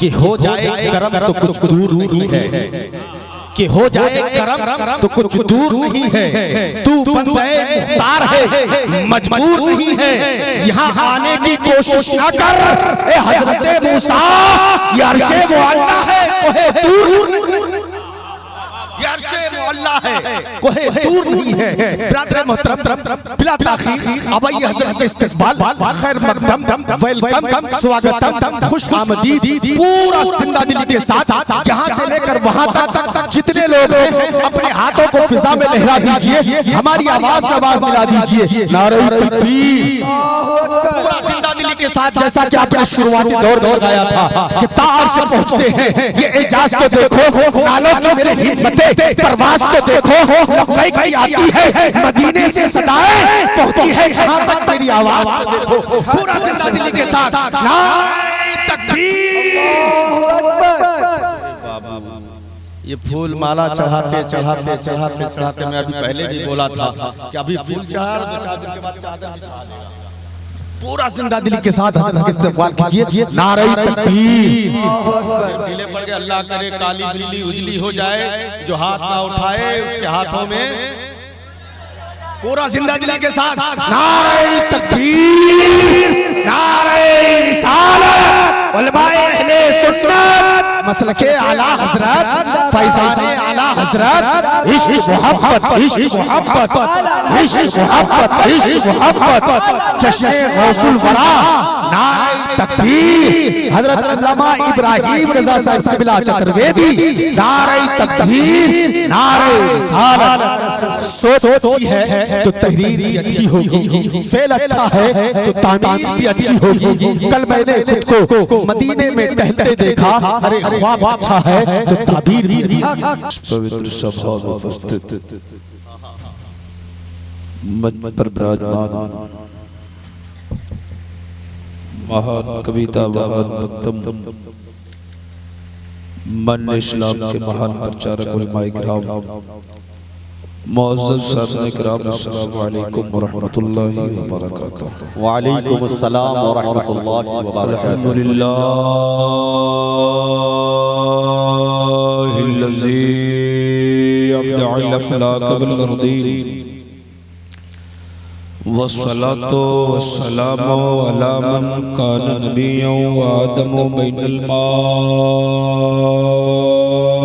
कि हो जाए करम तो कुछ दूर नहीं है, कि हो जाए करम तो कुछ दूर नहीं है। तू बंदे मुख्तार है, मजबूर नहीं है। यहाँ आने की कोशिश ना कर ए हजरत मूसा, ये अर्शे मुअल्ला है, कोहे दूर अल्लाह है, कोहे दूर नहीं है। ब्रदर मोहतरम बिला ताखीर अब ये हजरत का इस्तकबाल, खैर मकदम, वेलकम, स्वागतम, खुश आमदीद पूरा जिंदा दिली के साथ यहाँ से लेकर वहाँ तक जितने लोग हैं अपने हाथों को फिजा में लहरा दीजिए, हमारी आवाज में आवाज मिला दीजिए। नारे तकबीर पूरा जिंदा दिली के साथ, जैसा कि आपने शुरुआती दौर में गाया था कि तार से पहुँचते हैं। ये एजाज तो देखो, नालों की मेरे हिम्मतें, परवाज तो देखो, लब्बैक की आती है, मदीने से सदाएं पहुंची है यहाँ तक मेरी आवाज तो देखो। पूरा जिंदा दिली के साथ नारे तकबीर। ये फूल माला चढ़ाते चढ़ाते चढ़ाते चढ़ाते, मैं अभी पहले भी बोला था कि अभी फूल चढ़ा दो, 4 दिन के बाद चादर बिछा देगा। पूरा जिंदा दिली के साथ हजरत इस्तकबाल कीजिए। नारे तकबीर। ढीले पड़ गए, अल्लाह करे काली बिल्ली उजली हो जाए, जो हाथ ना उठाए उसके हाथों में। पूरा जिंदा दिली के साथ नारे तकबीर, नारे रिसालत, उलमाए अहले सुन्नत, मसलके आला हजरत, फैज़ाने आला हजरत, इश्क मोहब्बत, इश्क मोहब्बत, इश्क मोहब्बत, इश्क मोहब्बत, जश्न गौसुल वरा। नारे तकबीर। हजरत अल्लामा इब्राहिम रज़ा साहब क़िबला चतुर्वेदी, नारे तकबीर, नारे रिसालत। सोच अच्छी है तो तहरीर भी अच्छी होगी, फेल अच्छा है तो तामीर भी अच्छी होगी। कल मैंने खुद को मदीने में टहलते देखा, अरे ख्वाब अच्छा है तो ताबीर भी पवित्र सभा में उपस्थित मंच पर विराजमान महान कविता, महान मकदम, मन इस्लाम के महान प्रचारक उलमाए किराम, मुअज़्ज़ज़ साहब किराम, अस्सलामु अलैकुम व रहमतुल्लाहि व बरकातुहू। व अलैकुम अस्सलाम व रहमतुल्लाहि व बरकातुहू। अल्हम्दुलिल्लाहिल्लज़ी अब्दअल अफ़लाक वल अर्दीन, वस्सलातु वस्सलामु अला मन कान नबिय्यन व आदमु बैनल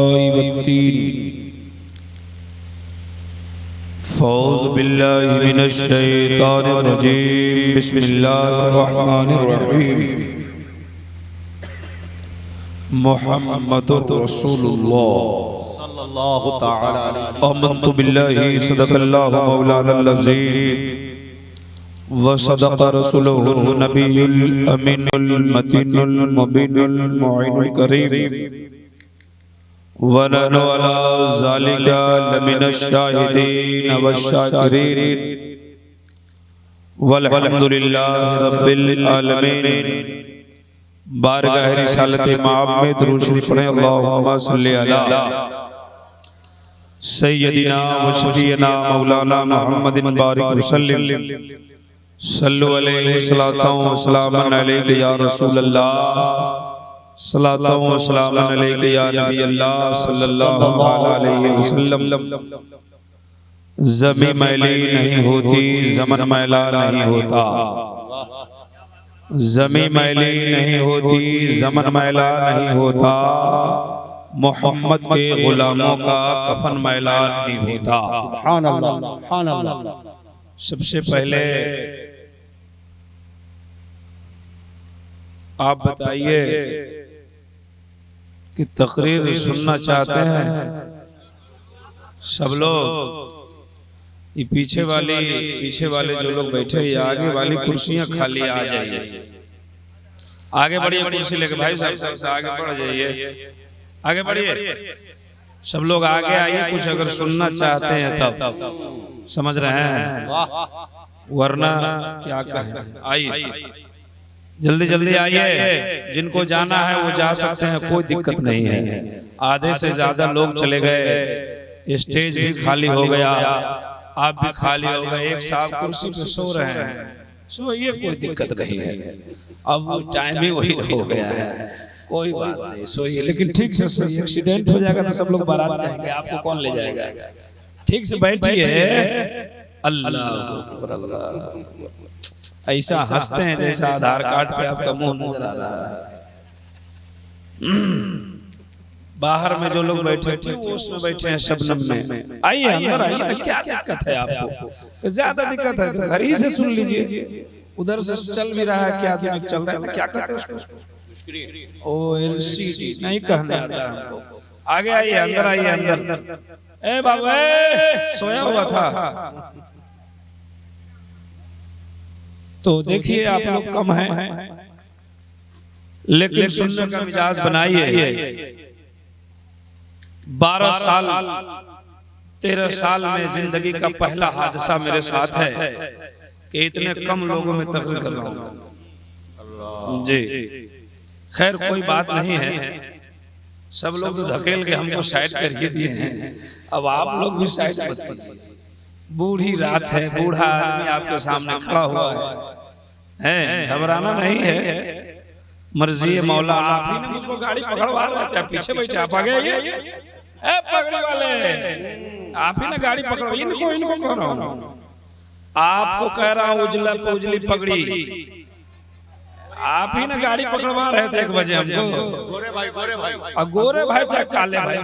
माइ वत्तीन। फ़ौज़ु बिल्लाहि मिनश शैतानिर रजीम, बिस्मिल्लाहिर रहमानिर रहीम। मुहम्मदुर रसूलुल्लाह सल्लल्लाहु तआला अलैहि आमन्तु बिल्लाहि सदक़ल्लाहु मौलानल अज़ीम व सदक़ रसूलुहुन नबियुल अमीनुल मतीनुल मुबीनुल मुईनुल करीम, व नहनु अला ज़ालिका लमिनश शाहिदीन वश्शाकिरीन, वल्हम्दुलिल्लाहि रब्बिल आलमीन। बारगाह रिसालत माब में दुरूद शरीफ पढ़ें। अल्लाहुम्मा सल्लि अला सय्यदिना व शफीना मौलाना मुहम्मदिन बारिक वसल्लिम, सल्लु अलैहि सलातन व सलामन अलैका या रसूल अल्लाह, सलातन व सलामन अलैका या नबी अल्लाह सल्लल्लाहु अलैहि वसल्लम। ज़मी मैली नहीं होती, ज़मन मैला नहीं होता। ज़मी मैली नहीं होती, ज़मन मैला नहीं होता। मोहम्मद के गुलामों का कफन मैला नहीं होता। सुभान अल्लाह, सुभान अल्लाह। सबसे पहले आप बताइए कि तकरीर सुनना चाहते हैं सब लोग? ये पीछे वाले जो लोग बैठे, ये आगे वाली कुर्सियां खाली आ जाइए। आगे बढ़िए, कुर्सी लेके भाई साहब से आगे बढ़ जाइए, आगे बढ़िए। सब लोग आगे आइए, कुछ अगर सुनना चाहते हैं तब, समझ रहे हैं, वरना क्या कहें। आइए, जल्दी जल्दी आइए। जिनको जाना है वो जा सकते हैं, कोई दिक्कत नहीं है। आधे से ज्यादा लोग चले गए, स्टेज भी खाली हो गया, आप भी खाली हो गए। एक साहब कुर्सी पे सो रहे हैं, सोइए, कोई दिक्कत नहीं है। अब टाइम ही वही हो गया है। कोई बात नहीं, सोइए लेकिन ठीक से सोइए। एक्सीडेंट हो जाएगा तो सब लोग बारात जाएंगे, आपको कौन ले जाएगा? ठीक से बैठिए। अल्लाह अकबर, अल्लाह। ऐसा हंसते हैं जैसा आधार कार्ड पे आपका मुंह नजर आ रहा है। बाहर में जो लोग बैठे थे वो उसमें बैठे हैं शबनम में। आइए अंदर आइए, क्या दिक्कत है आपको? ज्यादा दिक्कत है तो घर ही से सुन लीजिए। उधर से चल भी रहा है, क्या आदमी चल रहा है, क्या कहते हैं उसको? OLCD नहीं कहने आता हमको। आगे आइए, अंदर आइए, अंदर। ए बाबा सोया हुआ था तो देखिए आप लोग कम हैं, लेकिन सुनने का मिजाज बनाइए। 12 साल 13 साल में जिंदगी का पहला हादसा मेरे साथ है कि इतने कम लोगों में तकरीर कर रहा हूं जी। खैर कोई बात नहीं है, सब लोग तो धकेल के हमको साइड कर ही दिए हैं, अब आप लोग भी साइड मत कीजिए। बूढ़ी रात है, बूढ़ा आदमी आपके सामने खड़ा हुआ है, घबराना नहीं है। मर्जी मौला, आप ही ने मुझको गाड़ी पकड़वा रहे थे, पीछे बैठे, आप आगे आइए। ए पगड़ी वाले, आप ही ने गाड़ी पकड़ो। इनको कह रहा हूं, आपको कह रहा हूं, उजला उजली पगड़ी, आप ही ने गाड़ी पकड़वा रहे थे 1 बजे हमको। गोरे भाई चाहे काले भाई,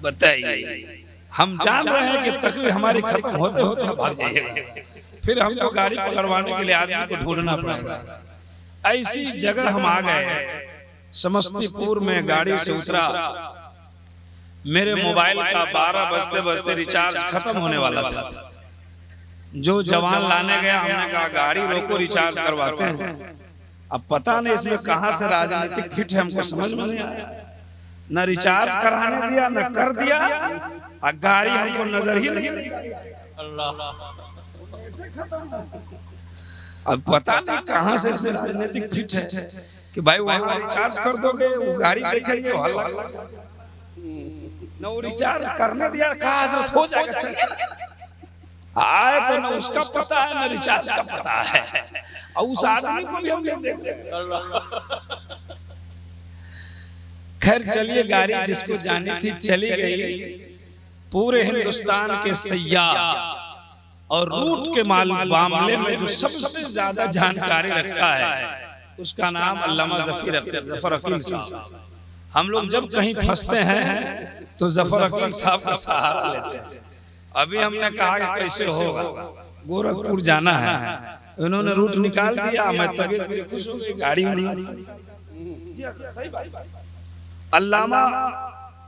बताइए। हम जान रहे हैं कि तकलीफ हमारी खत्म होते होते भाग जाइएगा, फिर हमको गाड़ी पकड़वाने के लिए आदमी को ढूंढना पड़ेगा। ऐसी जगह हम आ गए, समस्तीपुर में गाड़ी से उतरा, मेरे मोबाइल का 12 बजते बजते रिचार्ज खत्म होने वाला था। जो जवान लाने गया, हमने कहा गाड़ी रोको, रिचार्ज करवाते हैं। अब पता नहीं इसमें कहां से राजनीतिक फिट है, हमको समझ में नहीं आया। न रिचार्ज कराने दिया, न कर दिया, और गाड़ी हमको नजर ही नहीं। अब पता नहीं कहां से इसमें राजनीतिक फिट है कि भाई वहां रिचार्ज कर दोगे, वो गाड़ी देखेंगे, न वो रिचार्ज करने दिया, कहा हजरत हो जाएगा, चलिए आए तो न उसका पता है, न रिचार्ज का पता है, और उस आदमी को भी हम लोग देख रहे। खैर चलिए, गाड़ी जिसको जानी थी चली गई। पूरे हिंदुस्तान के सयाह और रूट के मामले में जो सबसे ज्यादा जानकारी रखता है उसका नाम अल्लामा जफर अकील साहब। हम लोग जब कहीं फंसते हैं तो जफर अकील साहब का सहारा लेते हैं। अभी हमने कहा कि कैसे होगा, गोरखपुर जाना है, उन्होंने रूट निकाल दिया, मैं तबीयत मेरी खुश हो गई, गाड़ी अल्लामा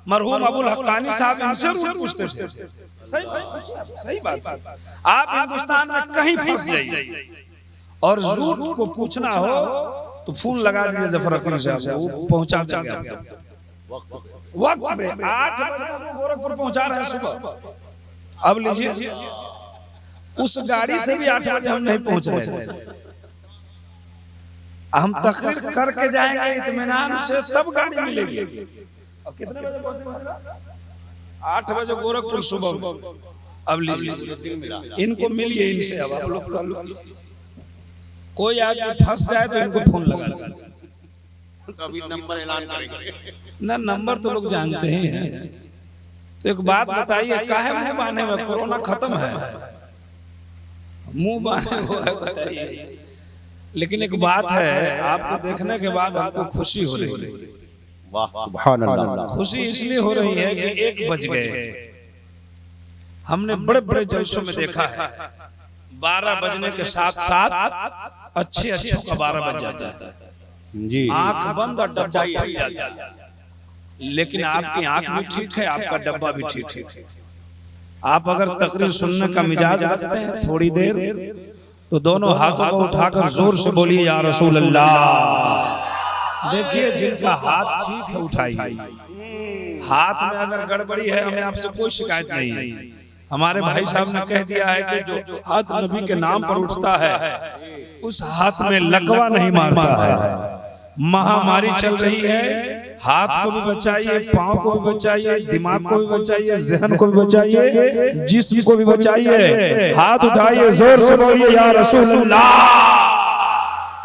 मरहूम अबुल हक्कानी साहब इनसे रूट पूछते थे। सही बात। आप हिंदुस्तान में कहीं फंस जाइए और रूट को पूछना हो तो फोन लगा दीजिए जफर अकील साहब, वो पहुंचा देंगे वक्त पे। 8 बजे गोरखपुर पहुंचा रहे हैं सुबह। अब लीजिए, उस गाड़ी से भी 8 बजे हम नहीं पहुंच रहे थे। हम तकरीर करके जाएंगे इत्मीनान से, तब गाड़ी मिलेगी। और कितने बजे पहुंचे? 8 बजे गोरखपुर सुबह। अब लीजिए, इनको मिलिए इनसे। अब आप लोग ताल्लुक, कोई आदमी फंस जाए तो इनको फोन लगा दो, अभी नंबर ऐलान करेंगे ना। नंबर तो लोग जानते ही हैं। तो एक बात बताइए, काहे मुंह बांधे में? कोरोना खत्म है, मुंह बांधे हुआ है, बताइए। लेकिन एक बात है, आपको देखने के बाद हमको खुशी हो रही है। वाह सुभान अल्लाह। खुशी इसलिए हो रही है कि 1 बज गए। हमने बड़े बड़े जलसों में देखा है 12 बजने के साथ साथ अच्छे का 12 बज जाता है जी। आंख बंद और डब्बा खुल जाता है। लेकिन आपकी आंख भी ठीक है, आपका डब्बा भी ठीक है। आप अगर तकरीर सुनने का मिजाज रखते हैं थोड़ी देर, तो दोनों हाथों को उठाकर जोर से बोलिए या रसूल अल्लाह। देखिए, जिनका हाथ ठीक है उठाइए। हाथ में अगर गड़बड़ी है, हमें आपसे कोई शिकायत नहीं है। हमारे भाई साहब ने कह दिया है कि जो हाथ नबी के नाम पर उठता है उस हाथ में लकवा नहीं मारता है। महामारी चल रही है, हाथ को भी बचाइए, पांव को भी बचाइए, दिमाग को भी बचाइए, ज़हन को भी बचाइए, जिस्म को भी बचाइए। हाथ उठाइए, जोर से बोलिए या रसूल अल्लाह।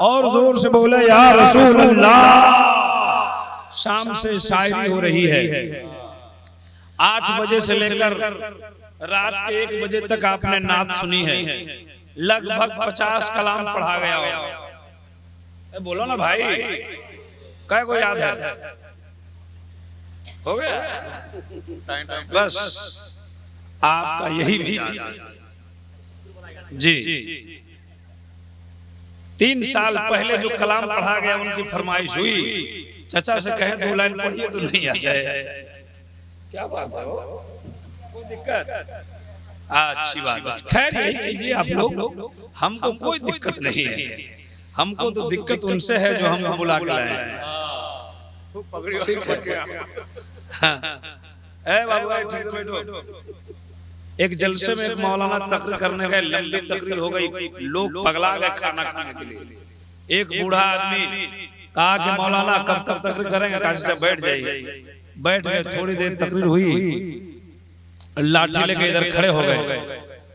और जोर से बोले या रसूल अल्लाह। शाम से शायरी हो रही है। 8 बजे से लेकर रात के 1 बजे तक आपने नात सुनी है। लगभग 50 कलाम पढ़ा गया हो। बोलो ना भाई, क्या को याद है? हो गया बस। आपका यही मिजाज जी। 3 साल पहले जो कलाम पढ़ा गया उनकी फरमाइश हुई, चचा से कहें 2 लाइन पढ़िए तो नहीं आ जाए। क्या बात है? कोई दिक्कत? अच्छी बात है। खैर यही कीजिए आप लोग, हमको कोई दिक्कत नहीं है। हमको तो दिक्कत उनसे है जो हमको बुला के लाए हैं। बाबू ठीक से बैठो। एक जलसे में एक मौलाना तकरीर करने गए, लंबी तकरीर हो गई, लोग पगला गए खाना खाने के लिए। एक बूढ़ा आदमी कहा कि मौलाना कब तक तकरीर करेंगे? कहा बैठ जाइए। बैठ गए, थोड़ी देर तकरीर हुई, लाठी लेके इधर खड़े हो गए।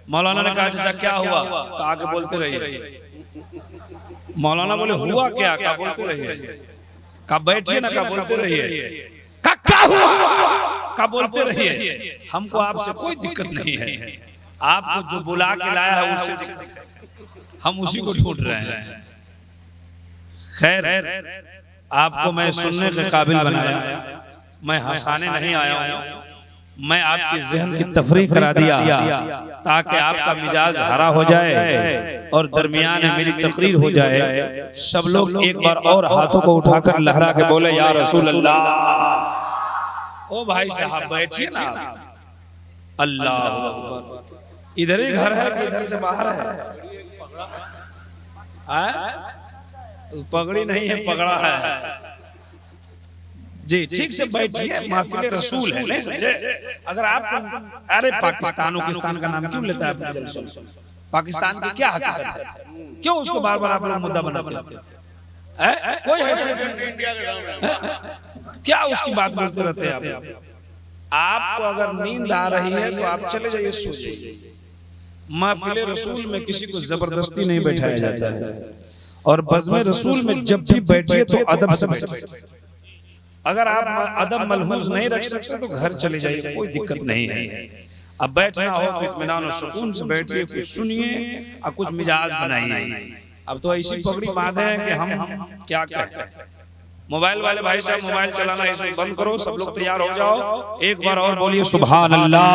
मौलाना ने कहा चाचा क्या हुआ? कहा के बोलते रहिए। मौलाना बोले हुआ क्या? कहा बोलते रहिए। कहा बैठिए ना, कहा बोलते रहिए। कहा क्या हुआ? कहा बोलते रहिए। हमको आपसे कोई दिक्कत नहीं है, आपको जो बुला के लाया है उससे दिक्कत है, हम उसी को ढूंढ रहे हैं। खैर आपको मैं सुनने के काबिल बनाया, मैं हंसाने नहीं आया हूं। मैं आपकी ज़हन की तफरीह करा दिया ताकि आपका मिजाज हरा हो जाए और दरमियान में मेरी तकरीर हो जाए। सब लोग एक बार और हाथों को उठाकर लहरा के बोले या रसूल अल्लाह। ओ भाई साहब बैठिए ना। अल्लाह अकबर। इधर ही घर है कि इधर से बाहर है? पगड़ी नहीं है, पगड़ा है जी। ठीक से बैठिए, महफिल रसूल है, नहीं समझे? अगर आप अरे पाकिस्तान का नाम क्यों लेता है अपने जलसों? पाकिस्तान की क्या हकीकत है? क्यों उसको बार बार आप लोग मुद्दा बनाते हैं? कोई क्या उसकी बात बोलते रहते हैं आप? आपको अगर नींद आ रही है तो आप चले जाइए, सो जाइए। महफिल रसूल में किसी को जबरदस्ती नहीं बैठाया जाता है, और बज़्म रसूल में जब भी बैठिए तो अदब से बैठिए। अगर आप अदब मलहूज नहीं रख सकते तो घर चले जाइए, कोई दिक्कत नहीं है। अब बैठना हो तो इत्मीनान और सुकून से बैठिए, कुछ सुनिए और कुछ मिजाज बनाइए। अब तो ऐसी पगड़ी बांधे हैं कि हम क्या कहें। मोबाइल वाले भाई साहब मोबाइल चलाना इसमें बंद करो, सब लोग तैयार हो जाओ। एक बार और बोलिए सुभान अल्लाह।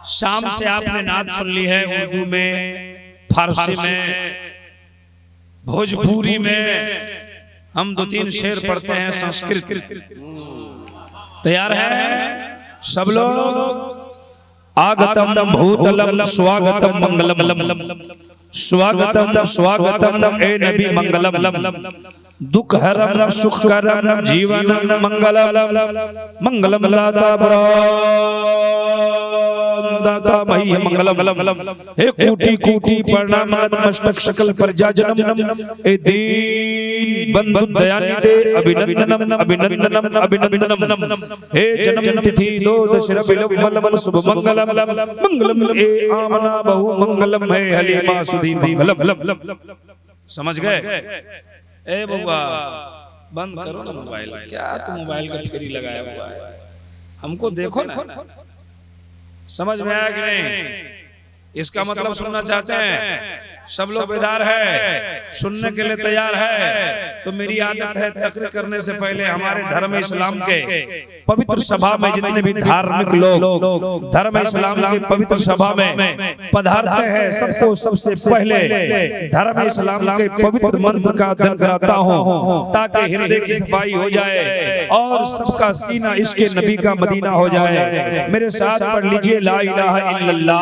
शाम से आपने नात सुन ली है, उर्दू में, फारसी में, भोजपुरी में। हम 2-3 शेर पढ़ते हैं संस्कृत। तैयार है सब लोग? आगतम भूतलम स्वागतम मंगलम, स्वागतम स्वागतम ए नबी मंगलम, दुख हरम सुख करम जीवन मंगलम, मंगलम दाता दाता मही मंगलम। हे कोटि कोटि प्रणाम नतमस्तक सकल प्रजा जनम, ए दीन बंधु दयानिधे अभिनंदनम अभिनंदनम अभिनंदनम। हे जन्म तिथि 2 दशरथ विलवलम शुभ मंगलम, मंगलम ए आमना बहु मंगलम, है हलीमा सुधी मंगलम। समझ गए? ए बउआ बंद करो ना मोबाइल। क्या तू मोबाइल का फ्री लगाया हुआ है? हमको देखो ना। समझ में आया कि नहीं? इसका मतलब सुनना चाहते हैं? सब लोग बेदार है, सुनने के लिए तैयार है? तो मेरी आदत है तकरीर करने से पहले हमारे धर्म इस्लाम के पवित्र सभा में जितने भी धार्मिक लोग धर्म इस्लाम की पवित्र सभा में पधारते हैं, सबको सबसे पहले धर्म इस्लाम के पवित्र मंत्र का अध्ययन कराता हूँ ताकि हृदय की सफाई हो जाए और सबका सीना इसके नबी का मदीना हो जाए। मेरे साथ पढ़ लीजिए ला इलाहा इल्लल्लाह।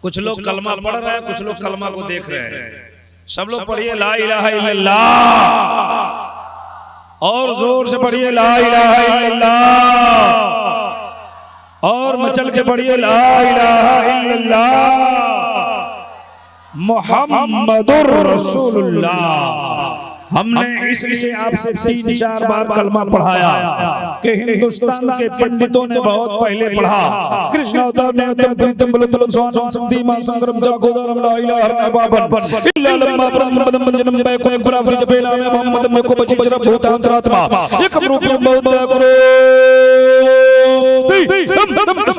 कुछ लोग कलमा पढ़ रहे हैं, कुछ लोग कलमा को देख रहे हैं। सब लोग पढ़िए ला इलाहा इल्लल्लाह, और जोर से पढ़िए ला इलाहा इल्लल्लाह, और मचल के पढ़िए ला इलाहा इल्लल्लाह मुहम्मदुर रसूलुल्लाह हमने इसलिए आपसे 3-4 बार कलमा पढ़ाया कि हिंदुस्तान के पंडितों ने बहुत पहले पढ़ा। कृष्ण अवतार ने उत्तम प्रीतम बलतम स्वानम संधि मां संग्रम जागोदरम ला इलाहा इल्लल्लाह बाबन इल्ला लम्मा ब्रह्मदम मंजनम बैकुम प्राप्ति जपे नाम मोहम्मद में को बचिचर भूतांतरात्मा एकम रूपी बहुत करो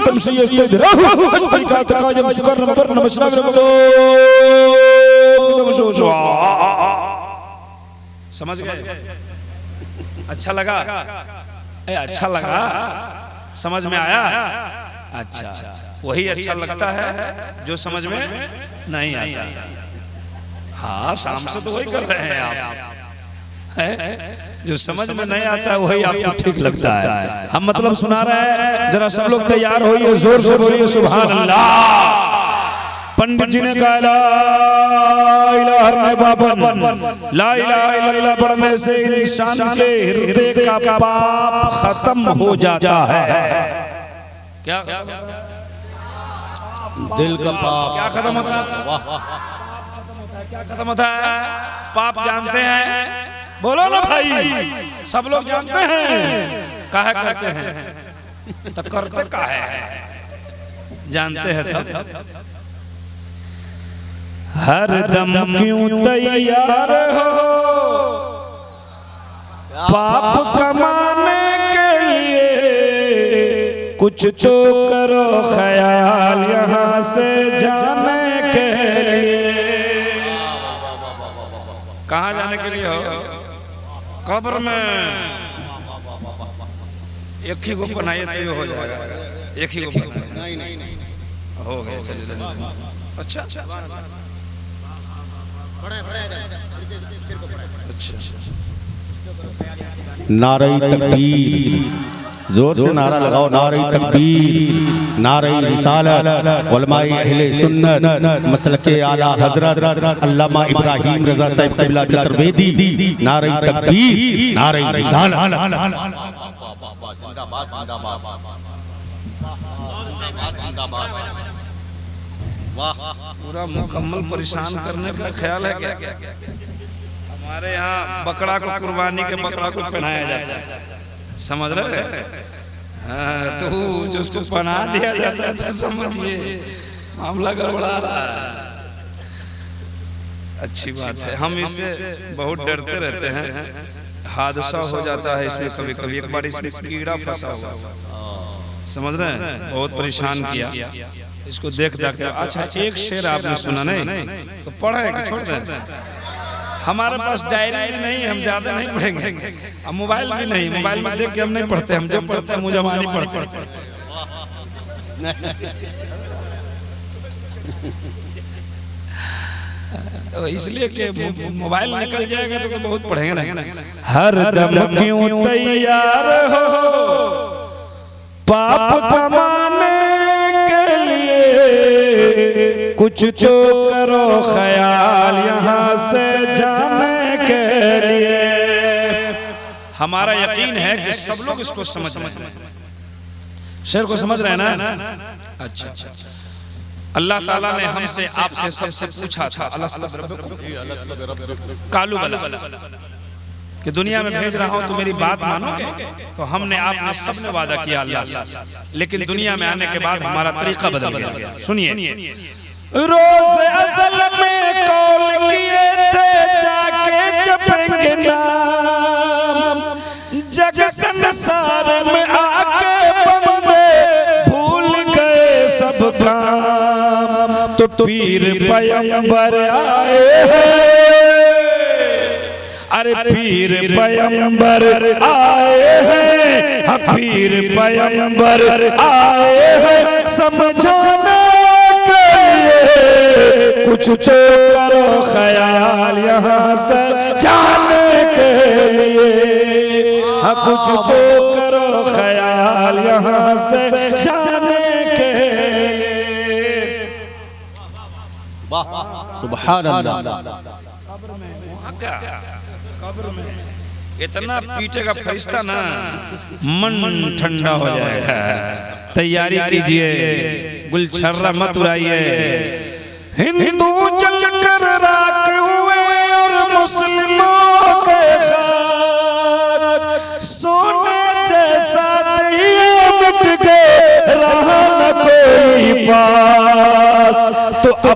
तम श्रीयस्ते राहु अष्टका तकाजम शुकरम परनम श्रावणम समझ गए? अच्छा लगा? अच्छा लगा? समझ में आया? अच्छा, वही अच्छा लगता है जो समझ में नहीं आता। हाँ, शाम से तो वही कर रहे हैं आप, है? जो समझ में नहीं आता है वही आपको ठीक लगता है। हम मतलब सुना रहे हैं, जरा सब लोग तैयार होइए, जोर से बोलिए सुभान अल्लाह। पंडित जी ने कहा ला इलाहा इल्लल्लाह, ला इलाहा इल्लल्लाह पढ़ने से इंसान के हृदय का पाप खत्म हो जाता है। क्या? दिल का पाप क्या खत्म होता है? क्या खत्म होता है? पाप जानते हैं? बोलो ना भाई, सब लोग जानते हैं। काहे करते हैं? तो करते काहे हैं? जानते हैं तो हर दम क्यों तैयार हो पाप कमाने के लिए, कुछ तो करो ख्याल यहाँ से जाने के लिए। कहाँ जाने के लिए हो? कब्र में। एक ही को बनाइए तो ये हो जाएगा, एक ही को बनाइए हो गया। चलिए अच्छा नारे तकबीर, जोर से नारा लगाओ, नारे तकबीर, नारे रिसालत, उलमाए अहले सुन्नत, मसलके आला हजरत अल्लामा इब्राहिम रजा साहिब क़िबला चतुर्वेदी, नारे तकबीर, नारे रिसालत। पूरा मुकम्मल परेशान करने का ख्याल है क्या? हमारे यहाँ बकरा को कुर्बानी के बकरा को पहनाया जाता है, समझ रहे? हाँ, तो जो उसको पहना दिया जाता है तो समझिए मामला गड़बड़ा रहा है। अच्छी बात है, हम इससे बहुत डरते रहते हैं। हादसा हो जाता है इसमें कभी कभी। एक बार इसमें कीड़ा फंसा हुआ, समझ रहे हैं, बहुत परेशान किया। इसको देख के अच्छा एक शेर आपने सुना नहीं तो पढ़े कि छोड़ दें? हमारे पास डायरी नहीं, हम ज्यादा नहीं पढ़ेंगे। अब मोबाइल भी नहीं, मोबाइल में देख के हम नहीं पढ़ते, हम जो पढ़ते हैं मुजमानी पढ़ते हैं। तो इसलिए कि मोबाइल निकल जाएगा तो बहुत पढ़ेंगे ना। हर दम क्यों तैयार हो पाप कमाने के लिए, कुछ तो करो ख्याल यहाँ से जाने के लिए। हमारा यकीन है कि सब लोग इसको समझ रहे हैं। शेर को समझ रहे हैं ना? अच्छा, अल्लाह ताला ने हमसे आपसे सबसे पूछा था कालू बला कि दुनिया में भेज रहा हूं तो मेरी बात मानोगे? तो हमने आपने सबने वादा किया अल्लाह से, लेकिन दुनिया में आने के बाद हमारा तरीका बदल गया। सुनिए, रोज असल में कौल किए थे जाके जपेंगे नाम, जग संसार में आके बंदे भूल गए सब काम। तो पीर पैगंबर आए हैं, अरे पीर पैगंबर आए हैं, पीर पैगंबर आए हैं समझाने के लिए, कुछ तो करो ख्याल यहाँ से जाने के लिए। कुछ तो करो ख्याल यहाँ से जाने के लिए। सुभान अल्लाह। कब्र में इतना पीटेगा फरिश्ता ना, मन ठंडा हो जाएगा। तैयारी कीजिए, गुलछर्रा मत उड़ाइए। हिंदू जल कर राख हुए और मुस्लिमों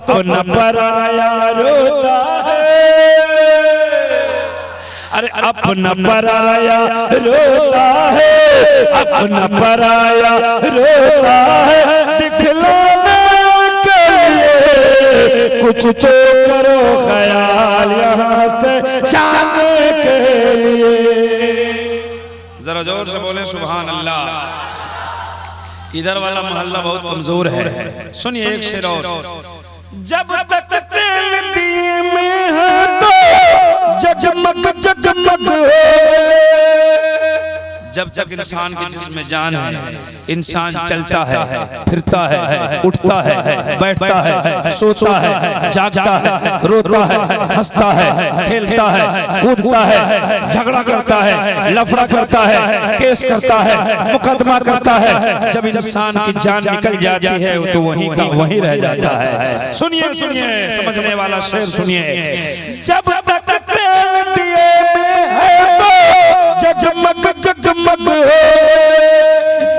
अपना पराया रोता है, अरे अपना पराया रोता है, अपना पराया रोता है, दिखलाने के लिए कुछ तो करो ख्याल यहाँ से जाने के लिए। जरा जोर से बोले सुभान अल्लाह। इधर वाला मोहल्ला बहुत कमजोर है, सुनिए एक शेर और। जब तक तेल दिए में है तो जगमग जगमग हो, जब तक इंसान के जिस्म में जान है, इंसान चलता है, फिरता है, उठता है, बैठता है, सोता है, जागता है, रोता है, हंसता है, खेलता है, कूदता है, झगड़ा करता है, लफड़ा करता है, केस करता है, मुकदमा करता है। जब इंसान की जान निकल जाती है तो वहीं का वहीं रह जाता है। सुनिए सुनिए, समझने वाला शेर सुनिए। जब तक तेल दिए में है तो जगमग जगमग हो,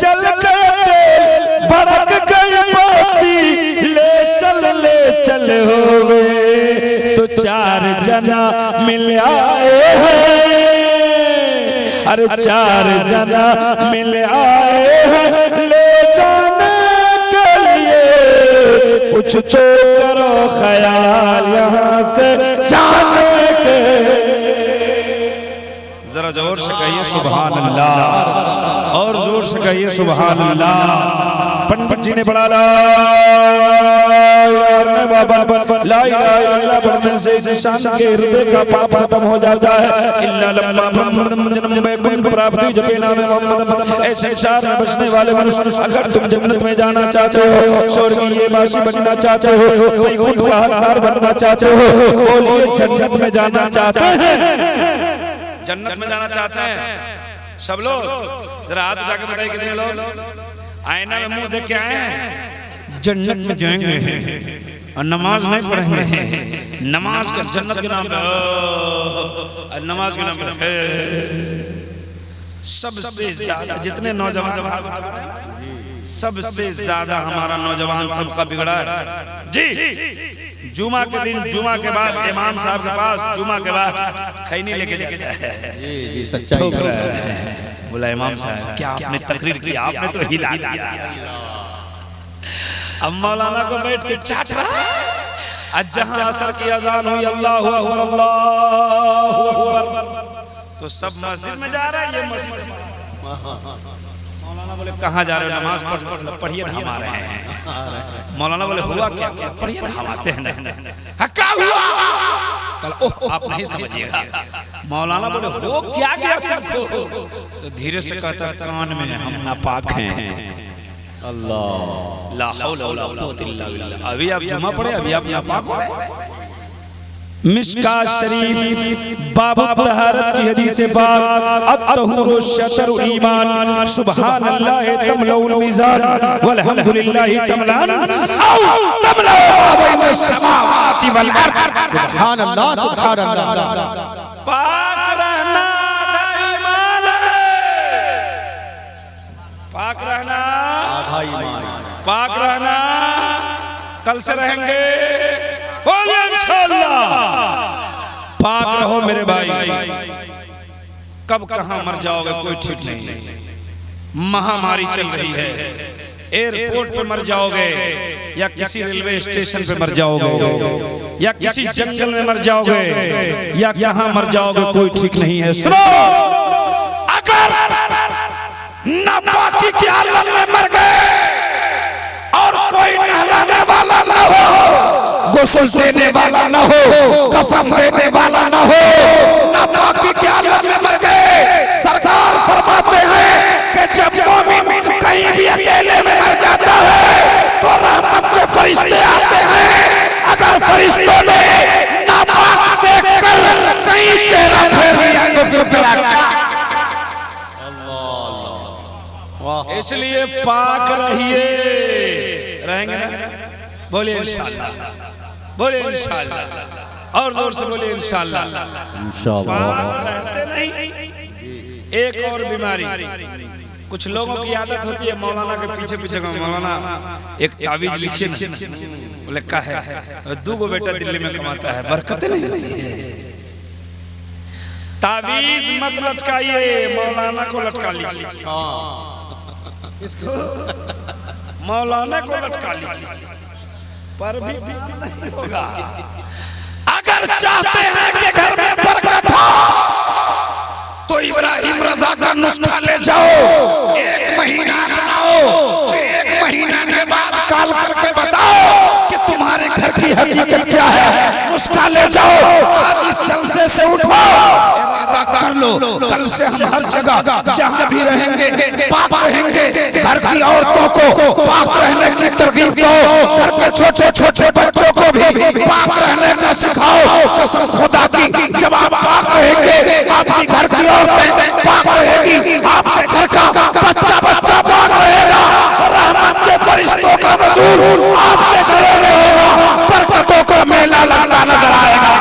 जल गए तेल भड़क गई बाती, ले चल होवे तो चार जना मिल आए हैं, अरे चार जना मिल आए हैं, ले जाने के लिए कुछ तो करो ख्याल यहाँ से जाने के। जरा जोर से कहिए सुभान अल्लाह, और जोर से कहिए सुभान अल्लाह। पंडित जी ने पढ़ा ला इलाहा इल्लल्लाह पढ़ने से इंसान के हृदय का पाप खत्म हो जाता है। इल्ला लम्मा ब्रह्म जन्म में गुण प्राप्ति जपे नाम मोहम्मद। ऐसे संसार में बचने वाले मनुष्य, अगर तुम जन्नत में जाना चाहते हो, स्वर्गीय वासी बनना चाहते हो, वैकुंठ का हकदार बनना चाहते हो, बोलिए जन्नत में जाना चाहते हैं। जन्नत में जाना चाहते हैं सब लोग? जरा हाथ उठा के बताइए कितने लोग आईना में मुंह देख के आए हैं? जन्नत में जाएंगे और नमाज नहीं पढ़ेंगे, नमाज का जन्नत के नाम पे, नमाज के नाम पे सबसे ज्यादा जितने नौजवान, सबसे ज्यादा हमारा नौजवान तबका बिगड़ा है जी। जुमा के दिन, जुमा के बाद इमाम साहब के पास जुमा के बाद खैनी लेके जाता है। जी सच्चाई है। बोला इमाम साहब क्या आपने तकरीर की, आपने तो हिला दिया। अब मौलाना को बैठ के चाट रहा है। आज जहां असर की अजान हुई अल्लाहु अकबर अल्लाहु अकबर, तो सब मस्जिद में जा रहा है। ये मस्जिद मौलाना बोले कहाँ जा रहे हो? नमाज पढ़िए ना, हम आ रहे हैं। मौलाना बोले हुआ क्या? पढ़िए ना, हम आते हैं। क्या हुआ? ओह आप नहीं समझिएगा। मौलाना बोले हो क्या गया तुमको? तो धीरे से कहता कान में हम नापाक हैं। अल्लाह ला हौला वला कुव्वता इल्ला बिल्लाह। अभी आप जुमा पढ़े, अभी आप नापाक हो। मिशकात शरीफ बाब तहारत की हदीस पाक अत-तहूरु शतरुल ईमान सुभान अल्लाह तमलउल मीज़ान वल्हम्दुलिल्लाह तमलान औ तमलउ बैन समावाति वल अर्द। सुभान अल्लाह सुभान अल्लाह। पाक रहना आधा ईमान है, पाक रहना आधा ईमान, पाक रहना कल से रहेंगे बोलिए इंशाअल्लाह। पाक रहो मेरे भाई, कब कहां मर जाओगे कोई ठीक नहीं। महामारी चल रही है, एयरपोर्ट पे मर जाओगे या किसी रेलवे स्टेशन पे मर जाओगे या किसी जंगल में मर जाओगे या कहां मर जाओगे कोई ठीक नहीं है। सुनो, अगर नापाकी की हालत में मर गए और कोई नहलाने वाला ना हो, गुस्ल देने वाला ना हो, कफन देने वाला ना हो, नापाकी की हालत में मर गए, सरकार फरमाते हैं कि जब मोमिन कहीं भी अकेले में मर जाता है तो रहमत के फरिश्ते आते हैं। अगर फरिश्तों ने नापाक देखकर कहीं चेहरा फेर लिया तो फिर इसलिए पाक रहिए, रहेंगे ना? बोलिए इंशाअल्लाह, बोलिए इंशाअल्लाह, और जोर से बोलिए इंशाअल्लाह। इंशाअल्लाह। पाक रहते नहीं। एक और बीमारी कुछ लोगों की आदत होती है मौलाना के पीछे पीछे मौलाना एक तावीज लिखिए ना, बोले का है 2 गो बेटा दिल्ली में कमाता है, बरकत नहीं होती है। तावीज मत लटकाइए, मौलाना को लटका लीजिए, मौलाना को लटका लीजिए, पर भी नहीं होगा। अगर चाहते हैं कि घर में बरकत हो तो इब्राहिम रजा का नुस्खा ले जाओ, 1 महीना बनाओ, फिर 1 महीना के बाद कॉल करके बताओ कि तुम्हारे घर की हकीकत क्या है, नुस्खा ले जाओ। आज इस जलसे से उठो, इरादा कर लो, कल से हम हर जगह जहां भी रहेंगे पाक रहेंगे। घर की औरतों को पाक रहने की तरकीब दो, घर के छोटे छोटे बच्चों को भी पाक रहने का सिखाओ। कसम खुदा की, जब आप पाक रहेंगे आपकी घर की औरतें पाक रहेगी, आपके घर का बच्चा बच्चा पाक रहेगा, रहमत के फरिश्तों का नज़ूल आपके घरों में होगा, बरकतों का मेला लगता नजर आएगा।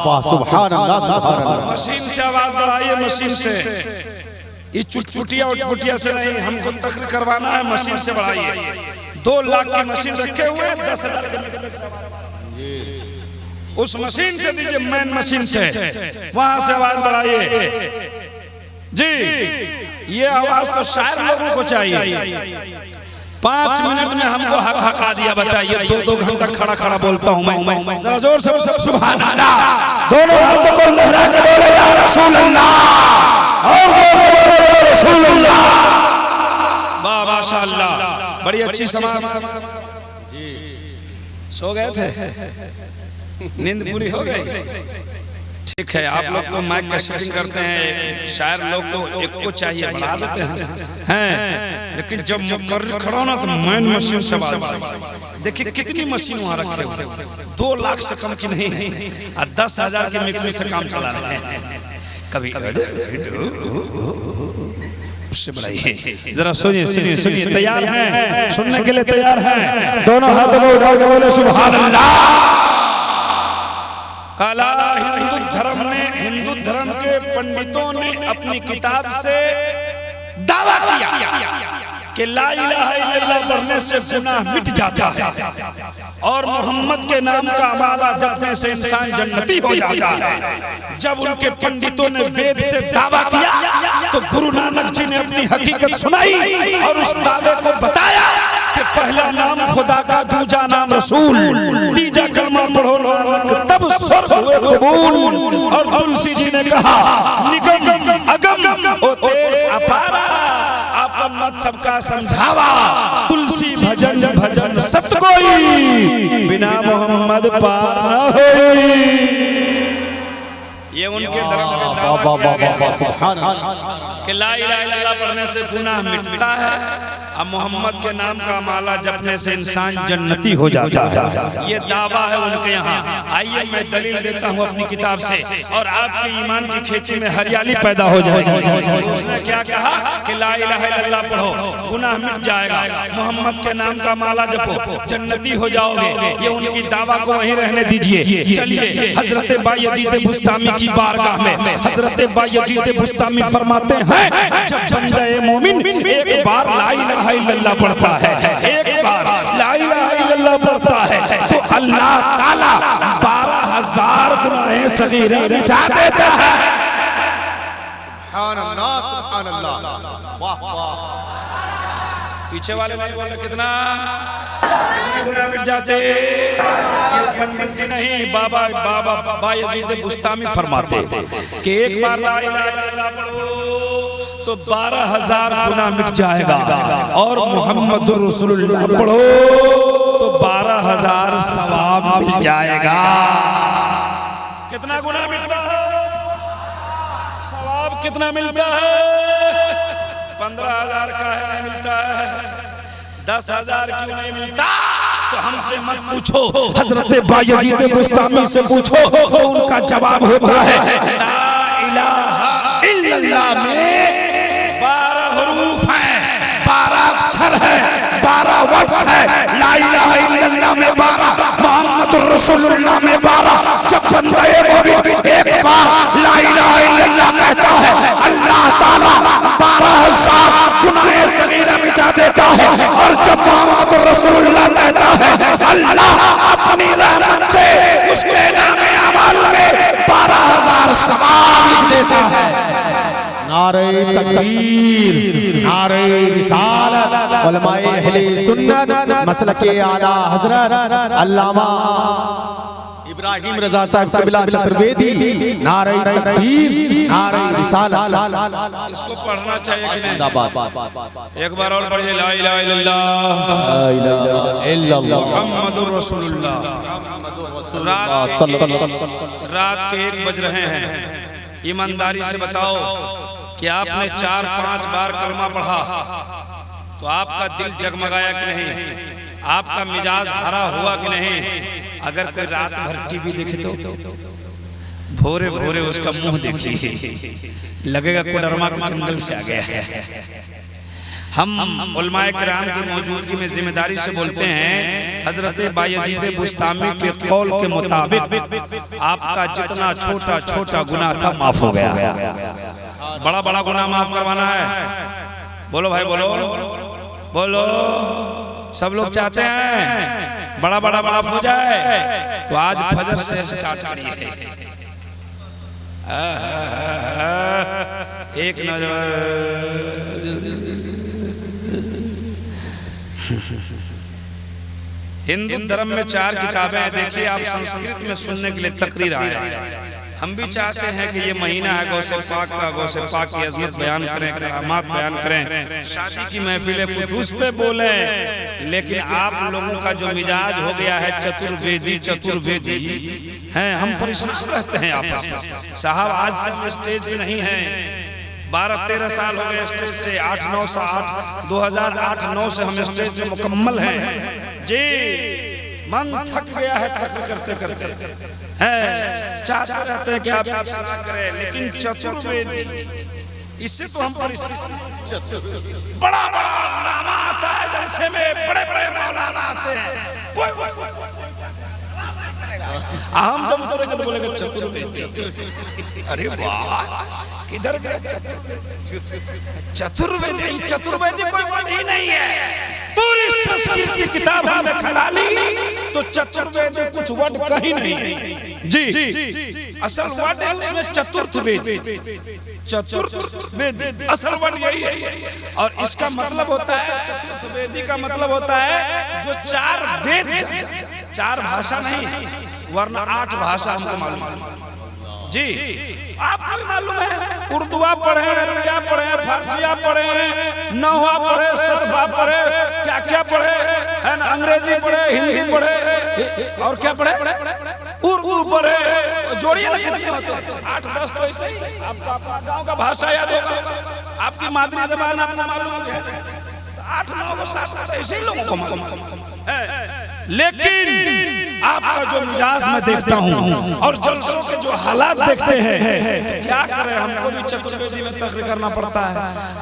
सुभान अल्लाह, सुभान अल्लाह। मशीन से आवाज बढ़ाइए, मशीन से, ये चुटपुटिया उटपुटिया से नहीं, हमको तकरीर करवाना है, मशीन से बढ़ाइए। 2 लाख की मशीन रखे हुए, 10,000 उस मशीन से दीजिए, मैन मशीन से, वहां से आवाज बढ़ाइए जी। ये आवाज तो शायर लोगों को चाहिए। 5 मिनट में हमको हक हका दिया, बताइए 2-2 घंटा खड़ा खड़ा बोलता हूँ मैं। जरा जोर से सुभान अल्लाह, दोनों हाथों को लहरा के बोले या रसूल अल्लाह, और जोर से बोले या रसूल अल्लाह। वाह माशाअल्लाह, बड़ी अच्छी समाज। सो गए थे, नींद पूरी हो गई? ठीक है, आप लोग तो माइक का सेटिंग करते हैं, शायर लोग को एक को चाहिए बढ़ा देते हैं, लेकिन जब मुकर्रर खड़ा ना तो मैन मशीन से बात। देखिए कितनी मशीन वहाँ रखे हुए, 2 लाख से कम की नहीं है, और 10,000 के मिक्सर से काम चला रहे हैं। कभी उससे बढ़ाइए, जरा सुनिए सुनिए सुनिए, तैयार हैं सुनने के लिए? तैयार हैं? दोनों हाथों को उठा के बोले सुभान अल्लाह। काला हिंदू धर्म के पंडितों ने अपनी किताब से दावा किया कि ला इलाहा इल्लल्लाह पढ़ने से गुनाह मिट जाता है, और मोहम्मद के नाम का माला जपने से इंसान जन्नती हो जाता है। जब उनके पंडितों ने वेद से दावा किया तो गुरु नानक जी ने अपनी हकीकत सुनाई और उस दावे को बताया कि पहला नाम खुदा का, दूजा नाम रसूल, तीजा कलमा पढ़ो नानक तब स्वर्ग हुए कबूल। और तुलसी जी ने कहा निगम अगम ओ तेज अपारा, आपन मत सबका समझावा, तुलसी भजन भजन सत कोई, बिना मोहम्मद पार न होई। ये उनके धर्म से दावा कि ला इलाहा इल्लल्लाह पढ़ने से गुनाह मिटता है, अब मोहम्मद के नाम का माला जपने से इंसान जन्नती हो जाता है। ये दावा है उनके यहाँ। आइए मैं दलील देता हूँ अपनी किताब से, और आपके ईमान की खेती में हरियाली पैदा हो जाएगी। उसने क्या कहा कि ला इलाहा इल्लल्लाह पढ़ो, गुनाह मिट जाएगा, मोहम्मद के नाम का माला जपो, जन्नती हो जाओगे। ये उनकी दावा को वहीं रहने दीजिए। चलिए हजरत बायजीद बुस्तामी की बारगाह में हजरत बायजीद बुस्तामी फरमाते हैं, जब बंदे मोमिन एक बार ला इलाहा इल्लल्लाह पढ़ता है, एक बार ला इलाहा इल्लल्लाह पढ़ता है, तो अल्लाह ताला 12,000 गुनाहें सगीरा मिटा देता है। सुभान अल्लाह, सुभान अल्लाह, वाह वाह। पीछे वाले नहीं बोले कितना गुनाह मिट जाते। पंडित जी नहीं, बाबा बायजीद बुस्तामी फरमाते कि एक बार ला इलाहा इल्लल्लाह पढ़ो तो 12,000 गुनाह मिट जाएगा, और मोहम्मदुर रसूलुल्लाह पढ़ो तो 12,000 सवाब मिल जाएगा। कितना गुनाह मिलता है? सवाब कितना मिलता है? 15,000 का है नहीं मिलता है, 10,000 क्यों नहीं मिलता? तो हमसे मत पूछो, हजरत बायजीद बुस्तामी से पूछो, तो उनका जवाब होता है ला इलाहा इल्लल्लाह में 12 हरूफ हैं, 12 अक्षर है, 12 वर्ड्स है। ला इलाहा इल्लल्लाह में 12, मोहम्मद रसूलुल्लाह में 12। जब बंदे मोमिन एक बार ला इलाहा इल्लल्लाह कहता है अल्लाह ताला 12,000 गुनाह सगीरा मिटा देता है। और जब मोहम्मद रसूलुल्लाह कहता है अल्लाह अपनी रहमत से उसके नामे अमल में 12,000 सवाब लिख देता है। नारे तकबीर, नारे रिसालत, उलमाए अहले सुन्नत, मसलके आला हजरत अल्लामा इब्राहिम रजा साहब कबिला चतुर्वेदी, नारे तकबीर, नारे रिसालत। इसको पढ़ना चाहिए कि नहीं? जिंदाबाद। एक बार और पढ़िए ला इलाहा इल्लल्लाह मुहम्मदुर रसूलुल्लाह। रात के 1 बज रहे हैं, ईमानदारी से बताओ कि आपने 4-5 बार कलमा पढ़ा तो आपका दिल जगमगाया कि नहीं? आपका मिजाज हरा हुआ कि नहीं? अगर कोई रात भर टीवी देखे तो भोरे भोरे उसका मुंह देखिए, लगेगा कोडरमा के जंगल से आ गया है। हम उलमाए किराम की मौजूदगी में जिम्मेदारी से बोलते हैं, हजरत बायजीद बुस्तामी के कौल के मुताबिक आपका जितना छोटा छोटा गुनाह था माफ हो गया। बड़ा बड़ा गुनाह माफ करवाना है। बोलो भाई, बोलो बोलो। सब लोग चाहते हैं बड़ा बड़ा माफ हो जाए, तो आज फजर से स्टार्ट करिए। एक नौजवान हिंदू धर्म में 4 किताबें हैं। देखिए, आप संस्कृत में सुनने के लिए तकरीर आए हैं। हम भी चाहते हैं कि ये महीना है गौसे पाक का, गौसे पाक की अजमत बयान करें, करामात बयान करें, शादी की महफिलें कुछ उस पे बोलें। लेकिन आप लोगों का जो मिजाज हो गया है चतुर्वेदी चतुर्वेदी हैं, हम परेशान रहते हैं आपस में। साहब, आज से स्टेज पे नहीं है, 12-13 साल हो गए स्टेज से, 8-9 साल 2008-9 से हम स्टेज पे मुकम्मल हैं जी। मन थक गया है तकरीर करते करते, चाहते रहते हैं कि आप सलाह करें, लेकिन चतुर्वेदी इससे तो हम बड़ा बड़ा नामा आता है, जैसे में बड़े बड़े मौलाना आते हैं। हम जब उतरेंगे तो बोलेंगे चतुर्वेदी। अरे वाह, किधर गए चतुर्वेदी? चतुर्वेदी कोई वर्ड ही नहीं है। पूरी संस्कृत की किताब हमने खड़ा ली तो चतुर्वेदी कुछ वर्ड कहीं नहीं है जी। असल वर्ड है उसमें चतुर्थ वेद, चतुर्थ वेद असल वर्ड यही है। और इसका मतलब होता है, चतुर्थ वेदी का मतलब होता है जो 4 वेद, 4 भाषा नहीं, वरना 8 भाषा हमको मालूम है जी। आपको भी मालूम है, उर्दुआ पढ़े, अरबिया पढ़े, फारसिया पढ़े, नहवा पढ़े, सरफा पढ़े, क्या क्या पढ़े है ना, अंग्रेजी पढ़े, हिंदी पढ़े, और क्या पढ़े, उर्दू पढ़े। जोड़िए ना कितने होते हैं? 8-10 तो ऐसे ही। आपको अपना गांव का भाषा याद होगा, आपकी मादरी जबान आपको मालूम है, 8-9 साल ऐसे ही लोगों को मालूम है। लेकिन आपका जो मिजाज मैं देखता हूँ और जलसों के जो हालात देखते हैं, तो क्या करें, हमको भी चतुर्वेदी में तकरीर करना पड़ता है।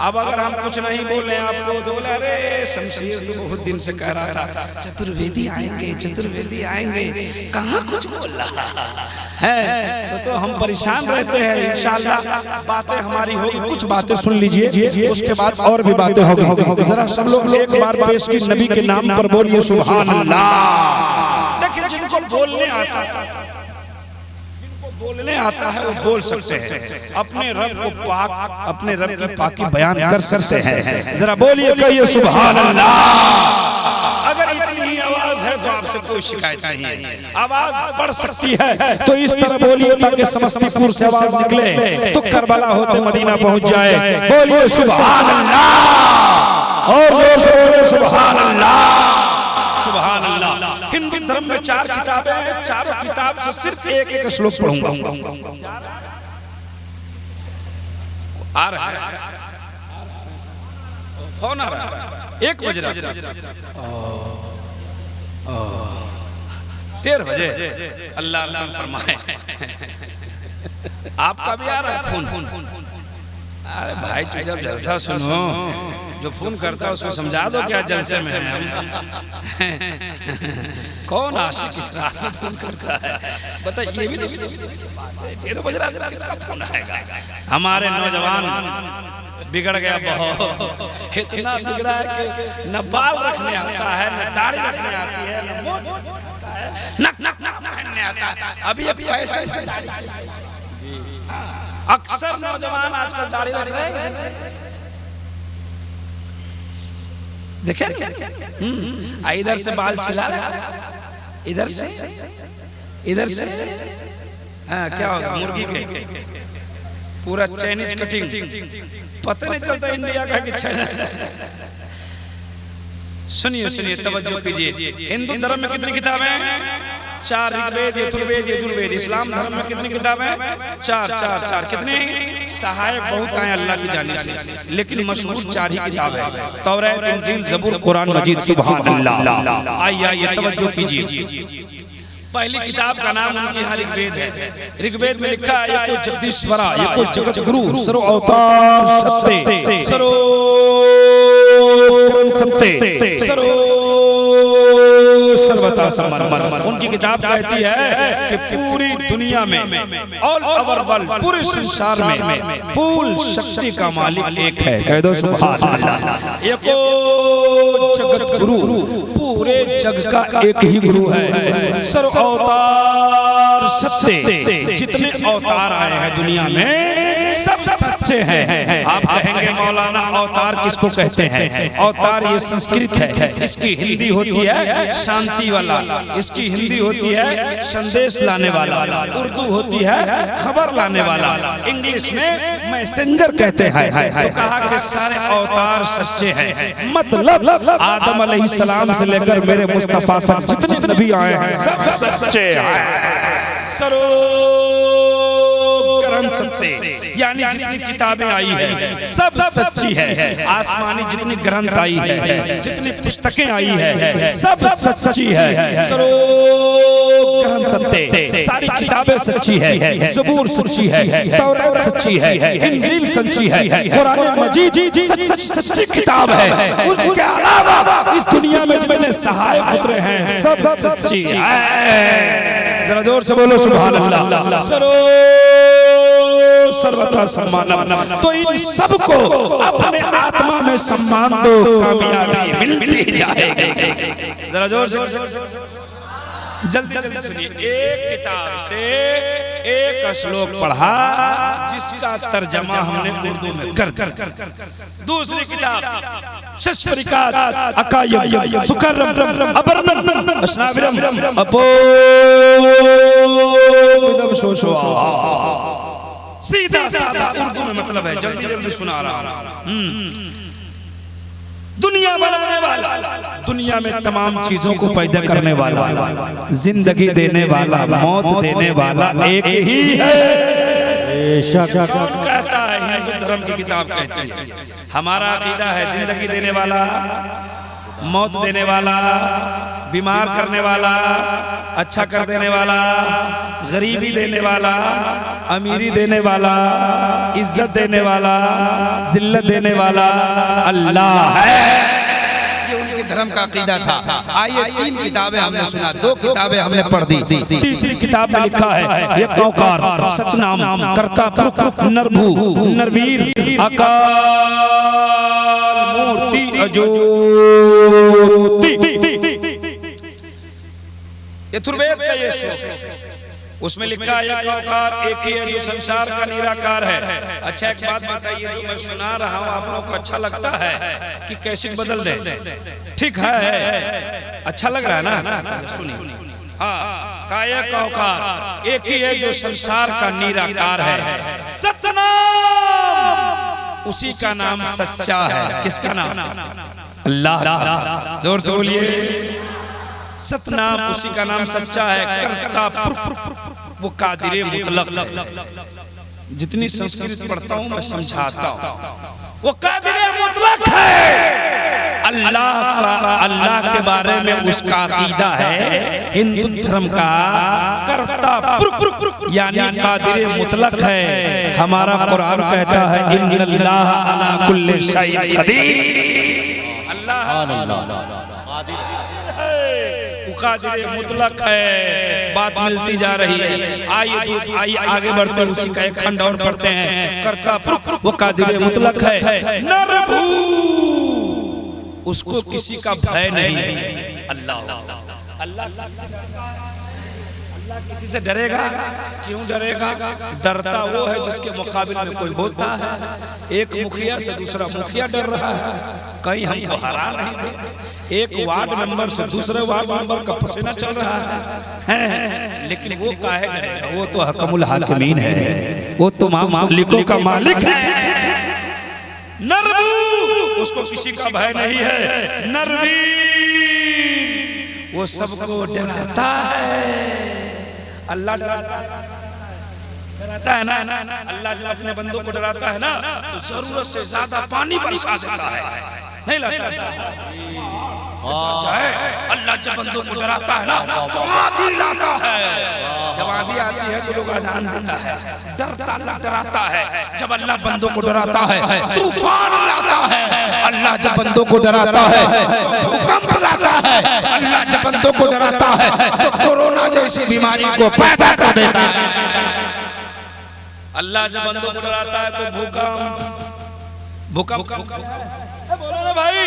अब अगर हम कुछ नहीं बोले आपको तो बोले अरे शमशीर तो बहुत दिन से कह रहा था चतुर्वेदी आएंगे, चतुर्वेदी आएंगे, कहाँ कुछ बोल रहा है। तो हम परेशान रहते हैं। इंशाअल्लाह बातें हमारी होगी, कुछ बातें सुन लीजिए, उसके बाद और भी बातें होगी। जरा सब लोग एक बार पेश की नबी के नाम पर बोलिए सुभान अल्लाह। देखिए, जिनको बोलने आता है, जिनको बोलने आता है वो बोल सकते हैं, अपने रब को पाक, अपने रब की पाकी बयान कर सकते हैं। जरा बोलिए, कहिए सुभान अल्लाह। अगर इतनी ही आवाज है तो आपसे कोई शिकायत नहीं है। आवाज बढ़ सकती है तो इस तरह बोलिए ताकि समस्तीपुर से आवाज निकले तो करबला होते मदीना पहुंच जाए। बोलिए सुभान अल्लाह, और जोर से बोलिए सुभान अल्लाह, सुभान अल्लाह। हिंदू धर्म में 4 किताबें हैं, चारों किताब से सिर्फ एक श्लोक पढ़ूंगा। आ रहा है, फोन आ रहा है, 1 बज रहा है, 13 बजे। अल्लाह अल्लाह फरमाए। आपका भी आ रहा है फोन? अरे भाई, तू जब जलसा सुनो जो फोन करता है उसको समझा दो क्या जलसे में है हम। कौन आशिक इस रात में फोन करता है बताइए, ये भी तो 13 बज रहा है, किसका फोन आएगा। हमारे नौजवान बिगड़ गया बहुत, इतना बिगड़ा है कि न बाल रखने आता है, न दाढ़ी रखने आती है, न मोछ आता है, न पहनने आता है। अभी फैशन से दाढ़ी, अक्सर नौजवान आजकल दाढ़ी रख रहे हैं। देखे इधर से बाल छिला, इधर से हाँ क्या होगा मुर्गी के पूरा चाइनीज कटिंग, पता नहीं चलता इंडिया का कि चाइनीज। सुनिए सुनिए तवज्जो कीजिए। हिंदू धर्म में कितनी किताबें हैं? 4 ऋग्वेद, यजुर्वेद, यजुर्वेद। इस्लाम धर्म में कितनी किताबें हैं? 4 कितने? सहायक बहुत हैं अल्लाह की जानिब से, लेकिन मशहूर 4 ही किताब है, तौरात, इंजील, जबूर, कुरान मजीद। सुभान अल्लाह। आइए तवज्जो कीजिए। पहली किताब का नाम उनके यहाँ ऋग्वेद है। ऋग्वेद में लिखा है एको जगदीश्वरा, एको जगत गुरु, सर्व अवतार सत्ते, सर्व सत्ते, सर्व सर्वथा सम्मान। उनकी किताब कहती है कि पूरी दुनिया में, ऑल ओवर वर्ल्ड, पूरे संसार में फूल शक्ति का मालिक एक है। कह दो सुभान अल्लाह। एको जगत गुरु, पूरे जग का एक ही गुरु है। सर्व अवतार सत्य, जितने अवतार आए हैं दुनिया में सब सच्चे हैं। आप कहेंगे मौलाना अवतार किसको कहते हैं? अवतार ये संस्कृत है, इसकी हिंदी होती है शांति वाला, इसकी हिंदी होती है संदेश लाने वाला, उर्दू होती है खबर लाने वाला, इंग्लिश में मैसेंजर कहते हैं। तो कहा कि सारे अवतार सच्चे हैं, मतलब आदम अलैहिस्सलाम से लेकर मेरे मुस्तफा तक जितने नबी आए हैं सब सच्चे हैं। ग्रंथ सच्चे, यानी जितनी किताबें आई है सब सच्ची है। आसमानी जितनी ग्रंथ आई है, जितनी पुस्तकें आई है सब सच्ची है। ग्रंथ सच्चे, सारी किताबें सच्ची है। ज़बूर सच्ची है, तौरात सच्ची है, इंजील सच्ची है, कुरान मजीद सच्ची किताब है। उसके अलावा इस दुनिया में जितने सहायक उतरे हैं सब सच्ची है। जरा जोर से बोलो सुभान अल्लाह। सर्वथा सम्मान। तो इन सबको अपने आत्मा में सम्मान दो, कामयाबी मिलती जाएगी। जरा जोर से जल्दी जल्दी सुनिए। एक किताब से एक श्लोक पढ़ा जिसका तर्जमा हमने उर्दू में कर। दूसरी किताब शस्त्रिकात अकायम सुकरम अबरनम अस्नाविरम अपोदम शोशो, सीधा साधा उर्दू में मतलब है। जल्दी जल्दी सुना रहा हूं। दुनिया बनाने वाला, दुनिया में तमाम चीजों को पैदा करने वाला, जिंदगी देने वाला, मौत देने वाला एक ही है। कौन कहता है? हिंदू धर्म की किताब कहती है। हमारा अकीदा है जिंदगी देने वाला, मौत देने वाला, बीमार करने वाला, अच्छा कर देने वाला, गरीबी देने वाला, अमीरी देने वाला, इज्जत देने वाला, जिल्लत देने वाला अल्लाह है। ये उनके धर्म का अकीदा था। आइए 3 किताबें हमने सुना, 2 किताबें हमने पढ़ दी। तीसरी किताब में लिखा है ये कौकार, सतनाम, कर्ता, नरभू, नरवीर, अकाल मूर्ति, अजोति। यजुर्वेद का ये श्लोक है, उसमें लिखा है एक औकार एक ही है जो संसार का निराकार है। अच्छा एक बात बताइए, जो मैं सुना रहा हूँ आप लोगों को अच्छा लगता है कि कैसेट बदल दे? ठीक है, अच्छा लग रहा है ना? सुनिए। हाँ, कायक औकार एक ही है जो संसार का निराकार है। सतनाम, उसी का नाम सच्चा है। किसका नाम? अल्लाह। जोर से बोलिए। सतनाम, उसी का नाम सच्चा है। कर्ता, वो कादिर मुतलक। जितनी संस्कृत पढ़ता हूँ मैं समझाता हूँ, वो कादिर मुतलक है। अल्लाह के बारे में उसका अकीदा है हिंदू धर्म का करता यानी कादिर मुतलक है। हमारा कुरान कहता है इन्नल्लाह अला कुल्ली शैइन कदीर, अल्लाह कादिर मुतलक है। बात मिलती जा रही है। आइए आगे बढ़ते हैं, उसी का एक खंड और पढ़ते हैं। करता वो कादिर मुतलक है, नरभू उसको किसी का भय नहीं है। अल्लाह किसी से डरेगा? क्यों डरेगा? डरता वो है जिसके मुकाबिल में कोई होता है। एक मुखिया से दूसरा मुखिया डर रहा है, कहीं हमको हरा नहीं दे। एक वार्ड मेंबर से दूसरे वार्ड मेंबर का पसीना चल रहा है, लेकिन वो काहे डरेगा? वो तो हकमुल हाकिमीन है, वो तो मालिकों का मालिक है। नरबू उसको किसी का भय नहीं है। नरवीर वो सबको डराता है। अल्लाह डराता है ना। अल्लाह जब अपने बंदों को डराता है ना तो जरूरत से ज्यादा पानी बरसा देता है, नहीं लाता है। अल्लाह जब बंदों को डराता है ना तो आंधी लाता है। जब आंधी आती है तो लोग अजान देता है। डरता अल्लाह डराता है। जब अल्लाह बंदों को डराता है तूफान लाता है। अल्लाह जब बंदों को डराता है तो भूकंप लाता है। अल्लाह जब बंदों को डराता है तो कोरोना जैसी बीमारी को पैदा कर देता है। अल्लाह जब बंदों को डराता है तो भूकंप बोलो ना भाई,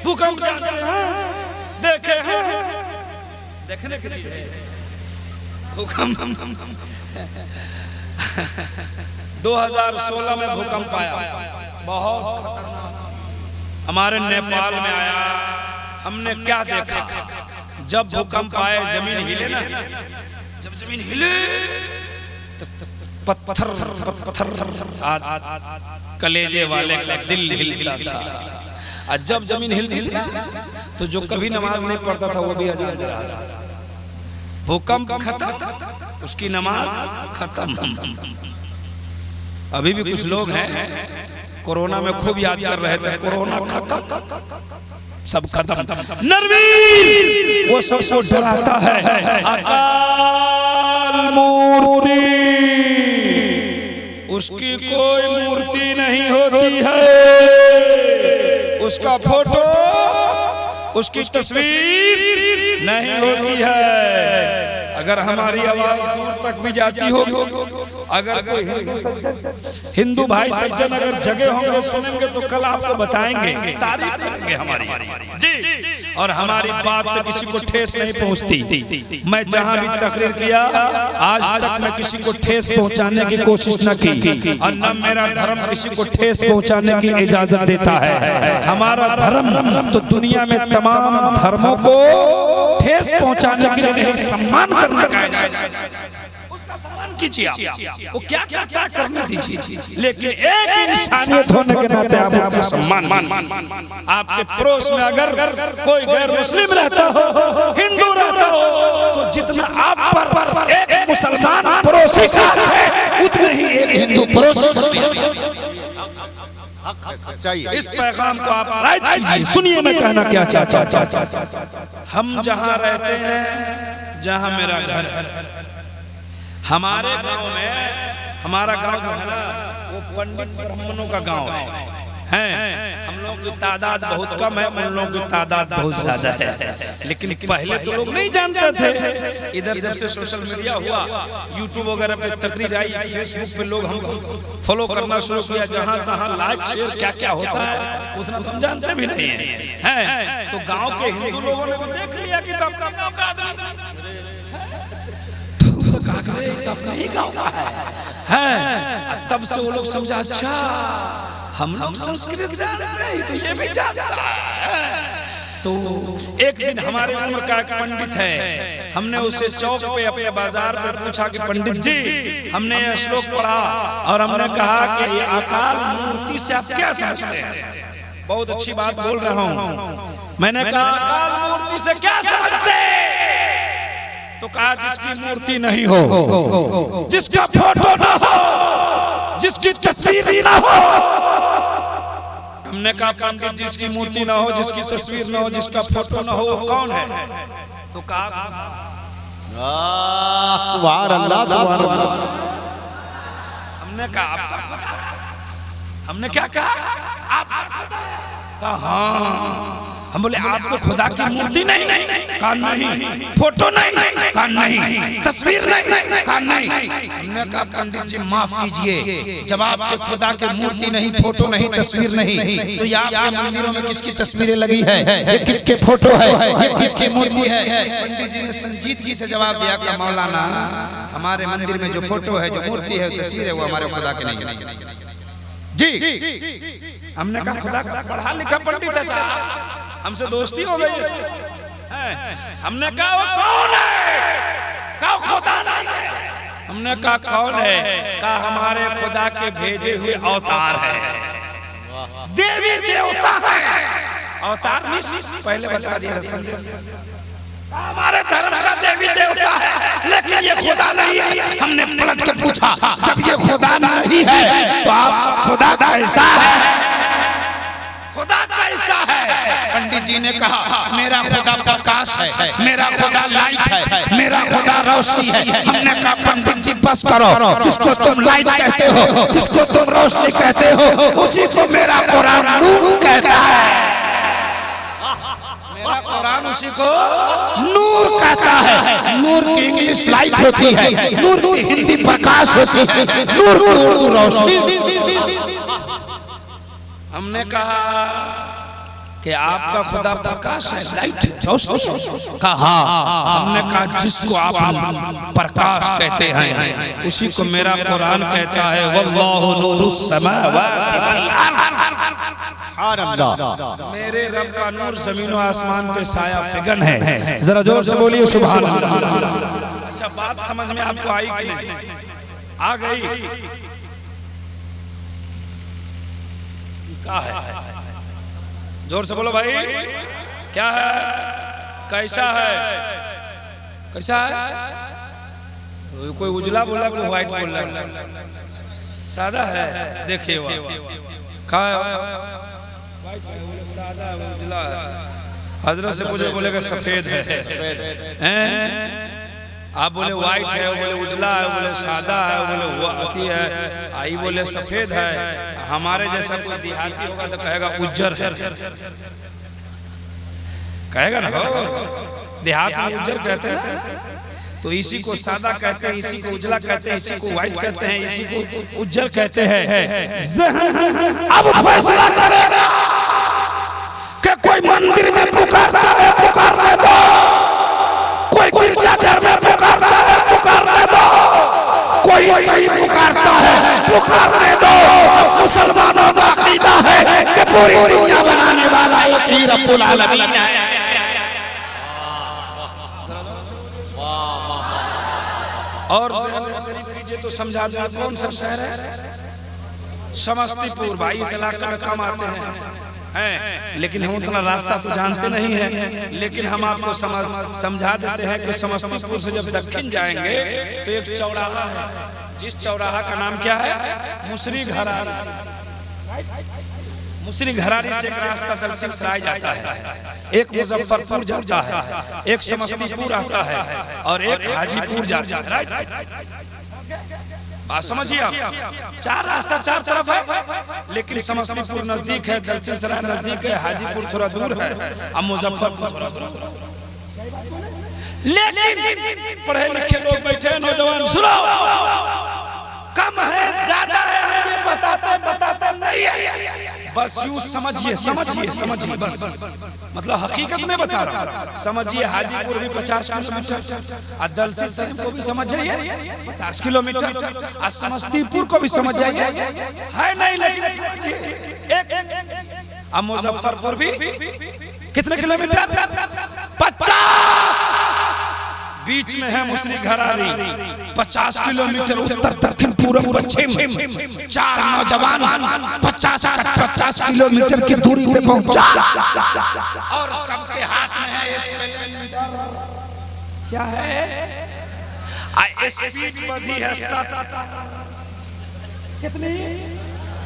भूकंप जानते हैं, देखे हैं, देखने की चीज है भूकंप। 2016 में भूकंप आया, बहुत खतरनाक। हमारे नेपाल में आया। हमने क्या देखा? जब भूकंप आए जमीन हिले ना, जब जमीन हिले पत्थर कलेजे वाले का दिल हिलता था। और जब जमीन हिलती थी तो जो कभी नमाज नहीं पढ़ता था वो भी अजान दे रहा था। भूकंप खत्म, उसकी नमाज खत्म। अभी भी कुछ लोग हैं कोरोना में खूब याद कर रहे थे, कोरोना खत्म, सब खत्म। नरवीर वो सबको डराता है। अकाल मूर्ति उसकी कोई मूर्ति नहीं होती है। उसका फोटो, उसकी तस्वीर नहीं होती है। अगर हमारी आवाज दूर तक भी जाती हो, अगर कोई हिंदू भाई सज्जन अगर जगह होंगे सुनेंगे तो कल आपको बताएंगे, तारीफ करेंगे हमारी जी। और हमारी बात से किसी को ठेस नहीं पहुंचती। मैं जहां भी तकरीर किया आज तक मैं किसी को ठेस पहुंचाने की कोशिश न की, और न मेरा धर्म किसी को ठेस पहुंचाने की इजाजत देता है। हमारा धर्म तो दुनिया में तमाम धर्मों को ठेस पहुंचाने के लिए नहीं, सम्मान करने का है। उसका सम्मान कीजिए, वो क्या करता है करने दीजिए, लेकिन एक इंसानियत होने के नाते आप उसका सम्मान। आपके पड़ोस में अगर कोई गैर मुस्लिम रहता हो, हिंदू रहता हो, तो जितना आप पर एक मुसलमान पड़ोसी का है उतने ही एक हिंदू पड़ोसी। इस पैगाम को आप राइट कीजिए। सुनिए मैं कहना क्या चाहता हूं। हम जहां रहते हैं, जहां मेरा घर है, हमारे गांव में, हमारा गांव जो है ना वो पंडित ब्राह्मणों का गांव है। हम लोगों की तादाद बहुत कम है, उन लोगों की तादाद बहुत ज्यादा है। लेकिन पहले तो लोग नहीं जानते थे। इधर जब से सोशल मीडिया हुआ, यूट्यूब वगैरह पे तकरीर आई, फेसबुक पे लोग हमको फॉलो करना शुरू किया, जहां तहां लाइक शेयर क्या क्या होता है उतना तुम जानते भी नहीं है। तो गांव के हिंदू लोगों ने भी देख लिया कि तब गांव का आदमी तो अपने ही गांव का है। तब से वो लोग समझा, अच्छा हम लोग संस्कृत जानते हैं तो ये भी जानता है। तो एक दिन हमारे उम्र का एक पंडित है, हमने उसे चौक पे अपने बाजार पे पूछा कि पंडित जी हमने ये श्लोक पढ़ा और हमने कहा कि ये अकाल मूर्ति से आप क्या समझते हैं? बहुत अच्छी बात बोल रहा हूँ। मैंने कहा अकाल मूर्ति से क्या समझते हैं? तो कहा जिसकी मूर्ति नहीं हो, जिसका फोटो ना हो, जिसकी तस्वीर भी ना हो। हमने कहा पंडित जिसकी मूर्ति ना हो, जिसकी तस्वीर ना हो, जिसका फोटो ना हो, वो कौन है? तो कहा सुभान अल्लाह, सुभान अल्लाह। हमने कहा हमने क्या कहा? आप कहा हाँ। हम बोले आपको खुदा की मूर्ति नहीं? कहा नहीं। फोटो नहीं? कहा नहीं। तस्वीर नहीं? कहा नहीं। हमने कहा पंडित जी माफ कीजिए, जब आपके खुदा के मूर्ति नहीं, फोटो नहीं, तस्वीर नहीं, तो ये आपके मंदिरों में किसकी तस्वीरें लगी है? ये किसके फोटो है? ये किसकी मूर्ति है? पंडित जी ने संजीदगी से जवाब दिया कि मौलाना, हमारे मंदिर में जो फोटो है, जो मूर्ति है, तस्वीर है, वो हमारे खुदा के नहीं है जी। हमने कहा खुदा पढ़ा लिखा पंडित है साहब, हमसे दोस्ती हो गई। हमने कहा वो कौन है? कहा खुदा नहीं है। हमने कहा कौन है? कहा हमारे खुदा के भेजे हुए अवतार है, देवी देवता है। अवतार नहीं, पहले बता दिया हमारे धर्म का देवी देवता है, लेकिन ये खुदा नहीं है। हमने पलट के पूछा, जब ये खुदा नहीं है तो आपका खुदा कैसा है? खुदा कैसा है? पंडित जी ने कहा मेरा खुदा प्रकाश है, मेरा खुदा लाइट है, मेरा खुदा रोशनी है। हमने कहा पंडित जी बस करो, जिसको तुम लाइट कहते हो, जिसको तुम रोशनी कहते हो, उसी को मेरा कुरान नूर कहता है। मेरा कुरान उसी को नूर कहता है। नूर की इंग्लिश लाइट होती है, नूर की हिंदी प्रकाश होती है, नूर की उर्दू रोशनी। हमने कहा कि आपका खुदा प्रकाश है, लाइट है, रोशनी? कहा हमने कहा जिसको आप प्रकाश कहते हैं उसी को मेरा कुरान कहता है, वल्लाहु नूरुस समावाति वल अर्द। मेरे रब का नूर जमीन और आसमान पे साया फिगन है। जरा जोर से बोलिए सुभान अल्लाह। अच्छा बात समझ में आपको आई कि नहीं? आ गई? क्या है? जोर से बोलो भाई, क्या है? कैसा है? कैसा है? कोई उजला बोला, कोई व्हाइट बोला, सादा है। देखिए सादा उजला है। हजरत से मुझे बोलेगा सफेद है, आप बोले व्हाइट है, वो बोले उजला है, वो बोले सादा है, वो बोले वो अति है, आई बोले सफेद है। हमारे जैसा कोई देहाती होगा तो कहेगा उज्जर है, कहेगा ना, देहात में उज्जर कहते हैं। तो इसी को सादा कहते हैं, इसी को उजला कहते हैं, इसी को व्हाइट कहते हैं, इसी को उज्जर कहते हैं। ज़हन अब फैसला करेगा कि कोई मंदिर में पुकारता है, पुकारने दो, कोई गिरजाघर में पुकारता है, पुकारने दो, कोई कहीं पुकारता है, पुकारने दो। मुसलमानों का अकीदा है कि पूरी दुनिया बनाने वाला एक ही रब्बुल आलमीन है। और कीजिए तो समझा दो कौन सा शहर है? समस्तीपुर। भाई इस इलाके में कम आते हैं, लेकिन हम उतना रास्ता तो जानते नहीं है, लेकिन हम आपको समझा देते हैं कि समस्तीपुर से जब दक्षिण जाएंगे तो एक चौराहा है, जिस चौराहा का नाम क्या है? मुसरी घरारी। मुसरी घरारी से एक रास्ता दलसिंह सराय जाता है, एक मुजफ्फरपुर जाता है, एक समस्तीपुर आता है और एक हाजीपुर जाता है। बात समझिए आप, चार रास्ता चार तरफ है, लेकिन समस्तीपुर नजदीक है, दलसिंह सराय नजदीक है, हाजीपुर थोड़ा दूर है और मुजफ्फरपुर थोड़ा दूर है। लेकिन पढ़े लिखे लोग बैठे हैं, नौजवान सुनो, कम है ज्यादा है हम ये बताते नहीं है, बस यूं समझिए बस, मतलब हकीकत में बता रहा हूं। समझिए हाजीपुर भी 50 किलोमीटर और दलसिंह सराय को भी समझ जाइए 50 किलोमीटर और समस्तीपुर को भी समझ जाइए, है नहीं, लेकिन एक मुजफ्फरपुर भी कितने किलोमीटर? 50। बीच में है मुसरी घरारी, 50 किलोमीटर उत्तर दक्षिण पूर्व पश्चिम। चार नौजवान 50 किलोमीटर की दूरी पे पहुंचा और सबके हाथ में है स्प्लेंडर। क्या है? स्पीड बधी है 7। कितनी?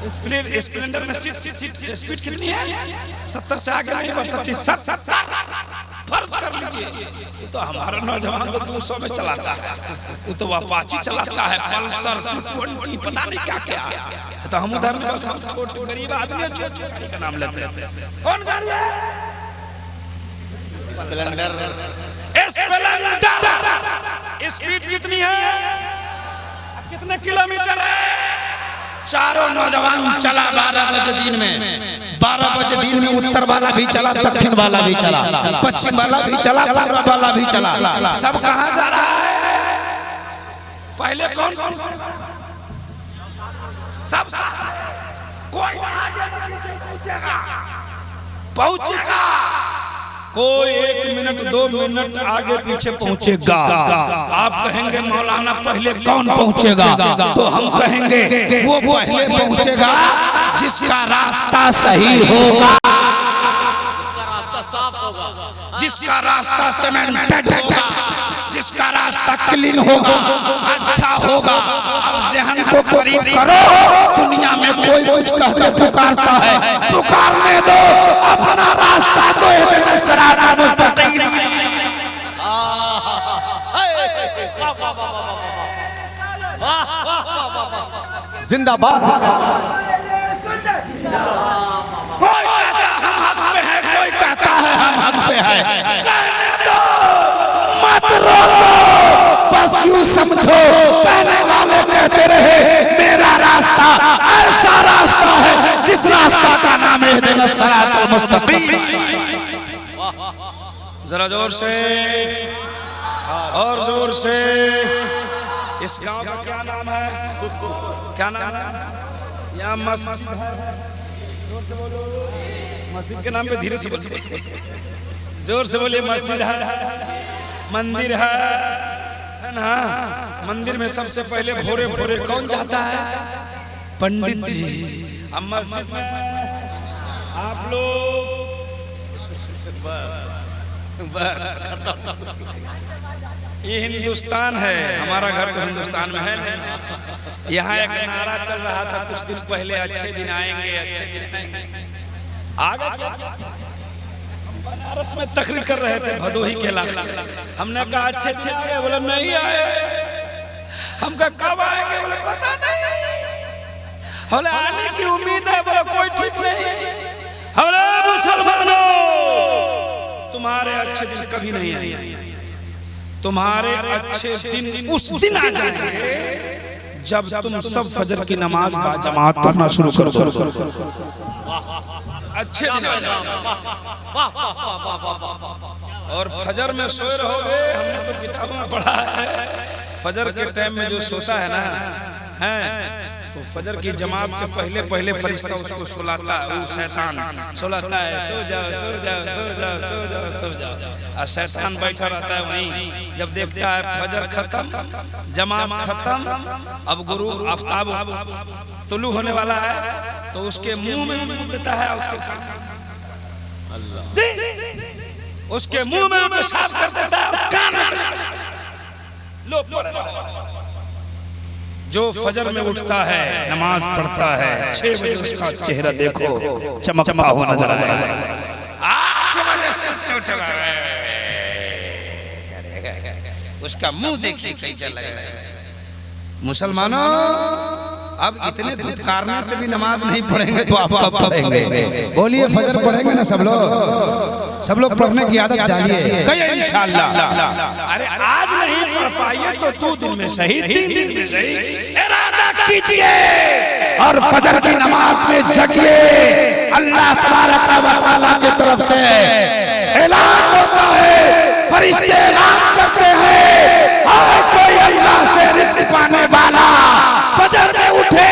स्प्लेंडर में स्पीड कितनी है? 70 से आगे नहीं बढ़ सकती। 70 फर्ज कर लीजिए, ये तो हमारा नौजवान तो 200 में चलाता है, वो तो अपाची चलाता है, पल्सर 220 पता नहीं क्या क्या। तो हम उधर में बस हम छोटे गरीब आदमी गाड़ी का नाम लेते हैं। कौन गाड़ी है? स्प्लेंडर। स्पीड कितनी है? कितने किलोमीटर है? चारों नौजवान चला 12 बजे दिन में। 12 बजे दिन में उत्तर वाला भी चला, दक्षिण वाला भी चला, पश्चिम वाला भी चला, पूर्व वाला भी चला। सब कहाँ जा रहा है? पहले कौन कौन सब कोई पहुंचेगा, कोई 1 मिनट 2 मिनट आगे पीछे पहुंचेगा। आप कहेंगे मौलाना पहले कौन पहुंचेगा? तो हम कहेंगे वो पहले पहुंचेगा जिसका रास्ता सही होगा, जिसका रास्ता साफ होगा, जिसका रास्ता सीमेंटेड होगा, जिसका रास्ता क्लीन होगा, अच्छा होगा। अब ज़हन को करीब करो, दुनिया में कोई कुछ कहकर पुकारता है, पुकारने दो अपना रास्ता, तो इतना सरारा मुस्तकीम। जिंदाबाद। कोई कहता हम हक पे है, कोई कहता है हम हक पे है। कहने दो, मत रोको, बस यूं समझो कहने वाले कहते रहे मेरा रास्ता ऐसा रास्ता है जिस रास्ता का नाम है इहदिनस सिरातल मुस्तकीम। जरा जोर से और जोर से। इस गांव का क्या नाम है? क्या नाम है? यहाँ मस्जिद है, जोर से बोलो। मस्जिद के नाम पे धीरे से बोलते, जोर से बोलिए। मस्जिद है, मंदिर है ना? मंदिर में सबसे पहले भोरे भोरे कौन जाता है? पंडित जी। अब मस्जिद में आप लोग ये हिंदुस्तान है, हमारा घर तो हिंदुस्तान में है नहीं। यहाँ एक नारा चल रहा था कुछ दिन पहले, अच्छे दिन आएंगे, अच्छे दिन आएंगे। आगे बनारस में तकरीर कर रहे थे भदोही के इलाके। हमने कहा अच्छे दिन आए, बोले नहीं आए। हम कहा कब आएंगे? बोले पता नहीं। बोले आने की उम्मीद है, बोले कोई ठीक नहीं। बोले मुसलमानों, तुम्हारे अच्छे दिन कभी नहीं आएंगे, तुम्हारे अच्छे दिन उस दिन आ जाएंगे जब तुम सब फजर की नमाज बाजमात पढ़ना शुरू कर दो। अच्छे दिन आ जाएंगे। और फजर में सोए रहोगे, हमने तो किताबों में पढ़ा है, फजर के टाइम में जो सोता है ना, है तो फजर की जमात से पहले पहले फरिश्ता उसको सुलाता है, वो शैतान सुलाता है, सो जाओ सो जाओ सो जाओ सो जाओ सो जाओ। और शैतान बैठा रहता है वहीं। जब देखता है फजर खत्म, जमात खत्म, अब गुरु आफ्ताब तुलू होने वाला है, तो उसके मुंह में मुंह देता है, उसके कान उसके मुंह में पेशाब कर देता है, कान में लो पड़े। जो फजर में उठता है, नमाज पढ़ता है, 6 बजे उसका चेहरा देखो चमकता हुआ नजर आएगा। 8 बजे से उठेगा, उसका मुंह देखिए कैसा लगेगा। मुसलमानों, अब इतने धुतकारने से भी नमाज नहीं पढ़ेंगे तो आप कब पढ़ेंगे? बोलिए फजर पढ़ेंगे ना सब लोग पढ़ने की आदत डालिए, कहिए इंशाअल्लाह। अरे आज नहीं पढ़ पाइए तो 2 दिन में सही, 3 दिन में सही इरादा कीजिए और फजर की नमाज में जगिए। अल्लाह तबारक व तआला की तरफ से ऐलान होता है, फरिश्ते ऐलान करते हैं, हर कोई अल्लाह से रिज़्क पाने वाला फजर में उठे,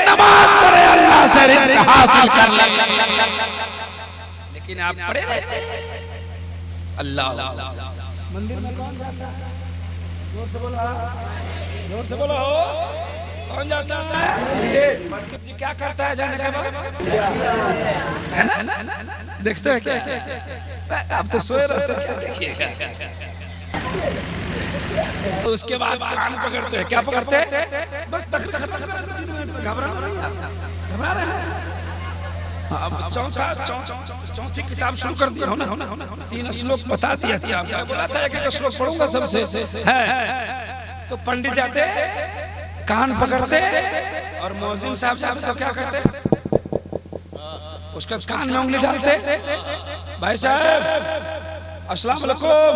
नमाज पढ़े, अल्लाह से रिज़्क हासिल कर ले। लेकिन आप पढ़े रहते हैं अल्लाह। मंदिर में कौन जाता है? जोर से बोलो, जोर से बोलो। कौन जाता है? पंडित जी क्या करता है जाने के बाद? है ना? देखते हैं क्या? आप तो सोए रहते हैं, क्या देखिएगा। उसके बाद कान पकड़ते हैं, क्या पकड़ते हैं? बस तकरीर खत्म कर दो, 3 मिनट में घबराना नहीं। घबरा रहे हैं? अब चौथी किताब शुरू कर दिया हो ना, 3 श्लोक बता दिया। अच्छा मैं बोला था एक श्लोक पढ़ूंगा सबसे है। तो पंडित जाते कान पकड़ते और मौजिन साहब जाते तो क्या करते, उसके कान में उंगली डालते, भाई साहब अस्सलाम वालेकुम,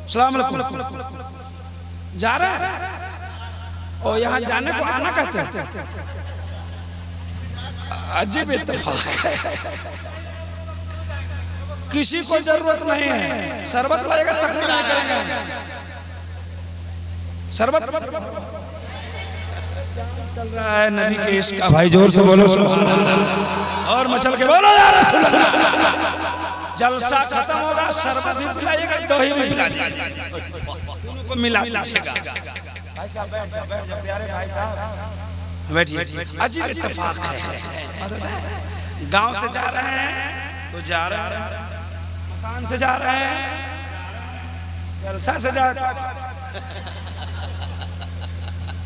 अस्सलाम वालेकुम, जा रहा है और यहाँ जाने को आना कहते हैं। अजीब इत्तेफाक है, किसी को जरूरत नहीं है, शरबत लाएगा तकलीफ नहीं करेंगे, शरबत चल रहा है नबी के इश्क का। भाई जोर से बोलो सुभान अल्लाह, और मचल के बोलो या रसूल अल्लाह। जलसा खत्म होगा, शरबत भी पिलाइएगा, दही भी पिला दीजिएगा, दोनों को मिला दीजिएगा। भाई साहब बैठ जाओ, प्यारे भाई साहब बैठिए। अजीब इत्तेफाक है, गांव से जा रहे हैं तो जा रहे हैं, मकान से जा रहे हैं, जलसा से जा रहे हैं,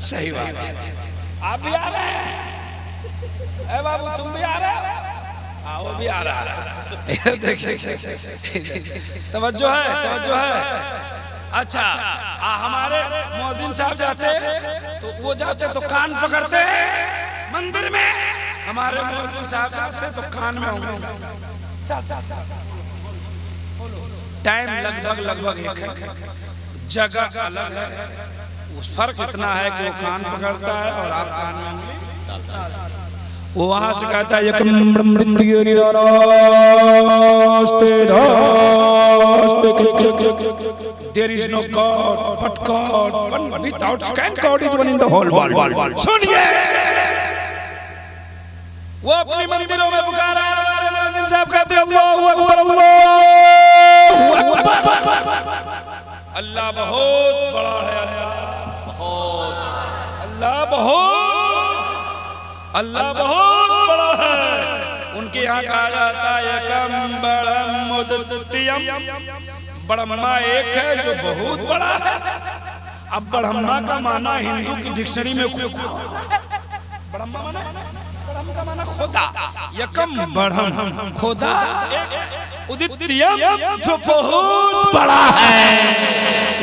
सही बात है। आप भी आ रहे हैं, ए बाबू तुम भी आ रहे हो, हाँ वो भी आ रहा है। देखिए तवज्जो है, तवज्जो है। अच्छा हमारे मौजिन साहब जाते तो वो जाते तो कान पकड़ते मंदिर में, हमारे मौजिन साहब जाते तो कान में होंगे। टाइम लगभग एक है, जगह अलग है, उस फर्क इतना है कि वो कान पकड़ता है और आप कान में उंगली, वो वहां से कहता है there is no God but God, one without scan God is one in the whole world। सुनिए, वो अपनी मंदिरों में पुकारा, हमारे मौजिन साहब कहते हैं अल्लाहू अकबर, अल्लाहू अकबर, अल्लाह बहुत बड़ा है, अल्लाह बहुत बड़ा है। उनके यहाँ कहा जाता है एकम बड़म मुद्दतियम, ब्रह्मा एक है जो बहुत बड़ा है। अब ब्रह्मा का माना हिंदू की डिक्शनरी में ब्रह्मा माना, ब्रह्म का माना खुदा, एकम ब्रह्म खुदा, उदित्यम जो बहुत बड़ा है,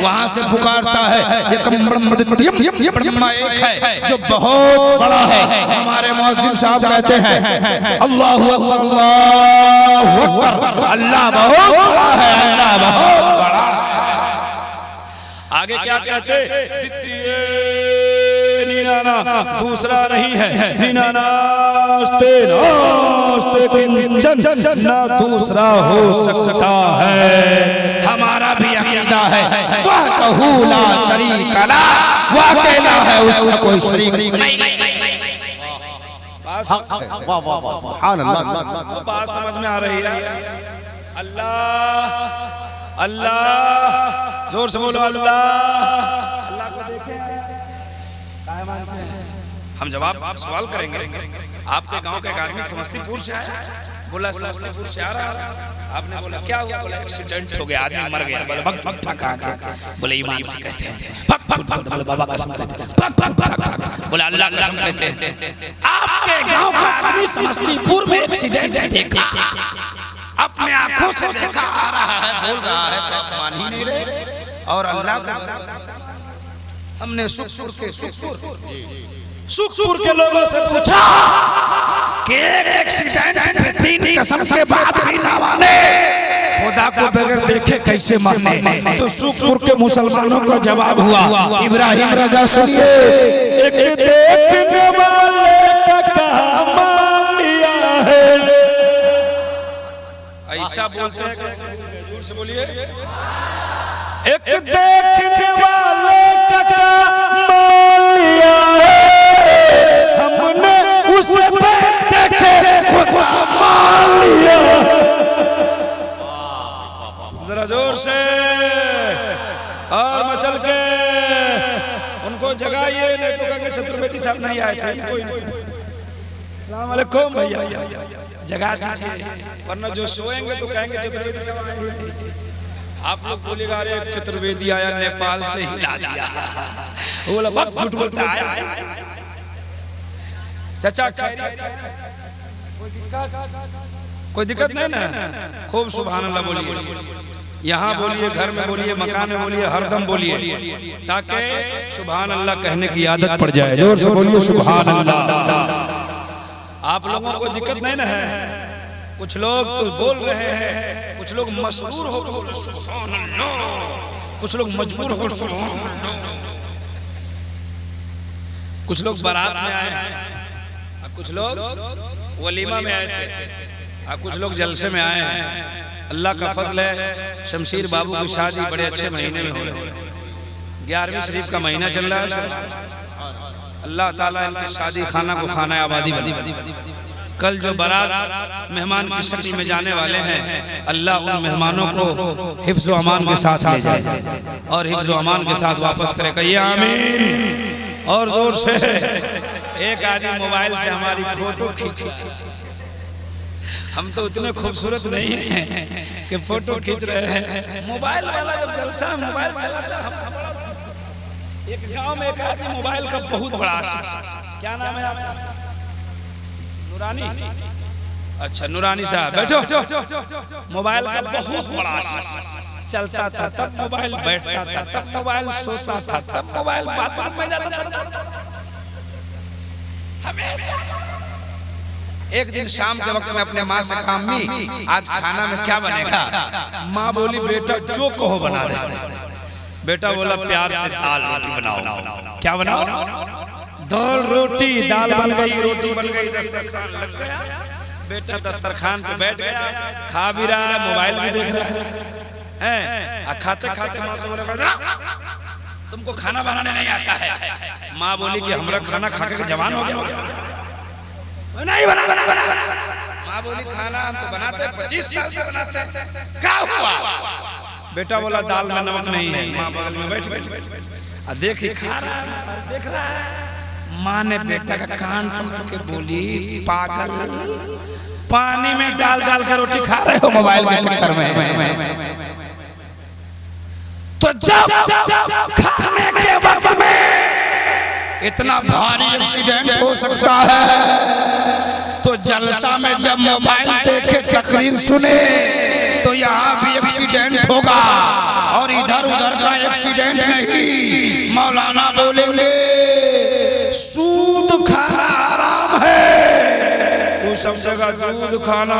वहां से पुकारता है एकम ब्रह्मोदित्यम, ब्रह्मा एक है जो बहुत बड़ा है। हमारे मौजिन साहब कहते हैं अल्लाहू अकबर, अल्लाहू अकबर, अल्लाह बहुत बड़ा है, अल्लाह बहुत बड़ा। आगे क्या कहते, नीनाना दूसरा नहीं है, नीनानास्ते नास्ते किंचन, ना दूसरा हो सकता है। हमारा भी अकीदा है वह कहू ला शरीक ला, वह अकेला है, उसका कोई शरीक नहीं। वाह वाह वाह सुभान अल्लाह। बात समझ में आ रही है? अल्लाह अल्लाह, जोर से बोलो अल्लाह। अल्लाह को देखें, हम जवाब सवाल करेंगे। आपके गांव का एक आदमी समस्तीपुर से आया, बोला समस्तीपुर से आ रहा, आपने बोला क्या हुआ? बोला एक्सीडेंट हो गया, आदमी मर गया। बोला भक भक भक आके, बोले ईमान से कहते हैं भक भक भक, बोले बाबा कसम कहते हैं भक भक भक, बोले अल्लाह कसम कहते हैं। आपके गांव का आदमी समस्तीपुर में एक्सीडेंट देखा, अपने आंखों से देखा, आ रहा है, बोल रहा है, तो आप मान ही नहीं रहे। और अल्लाह को हमने सुखपुर के लोगों से पूछा कि एक एक्सीडेंट पे 3 कसम के बाद भी ना माने, खुदा को बगैर देखे कैसे माने? तो सुखपुर के मुसलमानों का जवाब हुआ, इब्राहिम रजा सुनिए, एक देखने वाले का कहा मान लिया है। ऐसा बोलते हैं, जोर से बोलिए, एक देखने वाले का मान लिया है, हमने उसे देखे खुदा मान लिया। जरा जोर से और मचल के उनको जगाइए, नहीं तो कहेंगे चतुर्वेदी साहब नहीं आए थे। अस्सलाम वालेकुम भैया, जगा दीजिए, वरना जो सोएंगे तो कहेंगे चतुर्वेदी साहब। आप लोग बोलेगा अरे चतुर्वेदी आया नेपाल से हिला दिया, बोला बहुत झूठ बोलता आया। चाचा कोई दिक्कत नहीं ना? खूब सुभान अल्लाह बोलिए, यहाँ बोलिए, घर में बोलिए, मकान में बोलिए, हरदम बोलिए, ताकि सुभान अल्लाह कहने की आदत पड़ जाए। जोर से बोलिए सुभान अल्लाह। आप लोगों को दिक्कत नहीं ना है? कुछ लोग तो बोल रहे हैं, कुछ लोग मसरूर हो बोल सुभान अल्लाह, कुछ लोग मजबूर हो सुभान अल्लाह, कुछ लोग बारात में आए हैं, कुछ लोग वलीमा में आए थे, कुछ लोग जलसे में आए हैं। अल्लाह का फजल है, शमशीर बाबू की शादी बड़े अच्छे महीने में हो रही है। 11वीं शरीफ का महीना चल रहा है। अल्लाह ताला इनकी शादी खाना को खाना आबादी बनी। कल जो बारात मेहमान की शक्ल में जाने वाले हैं, अल्लाह उन मेहमानों को हिफ्ज़ व अमान के साथ ले जाए और हिफ्ज़ व अमान के साथ वापस करे। कहिए आमीन और जोर से। एक आदमी मोबाइल से हमारी फोटो खींची, हम तो उतने खूबसूरत नहीं हैं कि फोटो खींच रहे हैं। मोबाइल वाला जब जलसा मोबाइल चलाता है। एक गांव में एक आदमी मोबाइल का बहुत बड़ा आशिक, क्या नाम है आपका? नूरानी। अच्छा नूरानी साहब बैठो। मोबाइल का बहुत बड़ा आशिक, चलता था तब मोबाइल, बैठता था तब मोबाइल, सोता था तब मोबाइल, बाथरूम में जाता था हमेशा। एक दिन शाम के वक्त में अपने माँ से कहा, अम्मी आज खाना में क्या बनेगा? माँ बोली बेटा जो कहो बना दे। बेटा बोला प्यार से दाल रोटी बनाओ। क्या बनाओ? दाल रोटी। दाल बन गई, रोटी बन गई, दस्तरखान लग गया। बेटा दस्तरखान पे बैठ गया, खा भी रहा है, मोबाइल भी देख रहा है। खाते खाते माँ को बोला तुमको खाना बनाने नहीं आता है? माँ बोली कि हमारा खाना खा के जवान हो गया। नहीं बना। माँ बोली खाना हम तो बनाते 25 साल से बनाते हैं, क्या हुआ? बेटा बोला दाल में नमक नहीं है। माँ बगल में बैठ देखी खा रहा है, देख रहा है। माँ ने बेटा का कान पकड़ के बोली पागल, पानी में डाल डाल कर रोटी खा रहे हो मोबाइल के चक्कर में। तो जब खाने के वक्त में इतना भारी एक्सीडेंट हो सकता है, तो जलसा में जब मोबाइल देखे, तकरीर सुने, तो यहाँ भी एक्सीडेंट होगा। और इधर उधर का एक्सीडेंट नहीं। मौलाना बोलेंगे सूद खाना हराम है, वो समझेगा दूध खाना,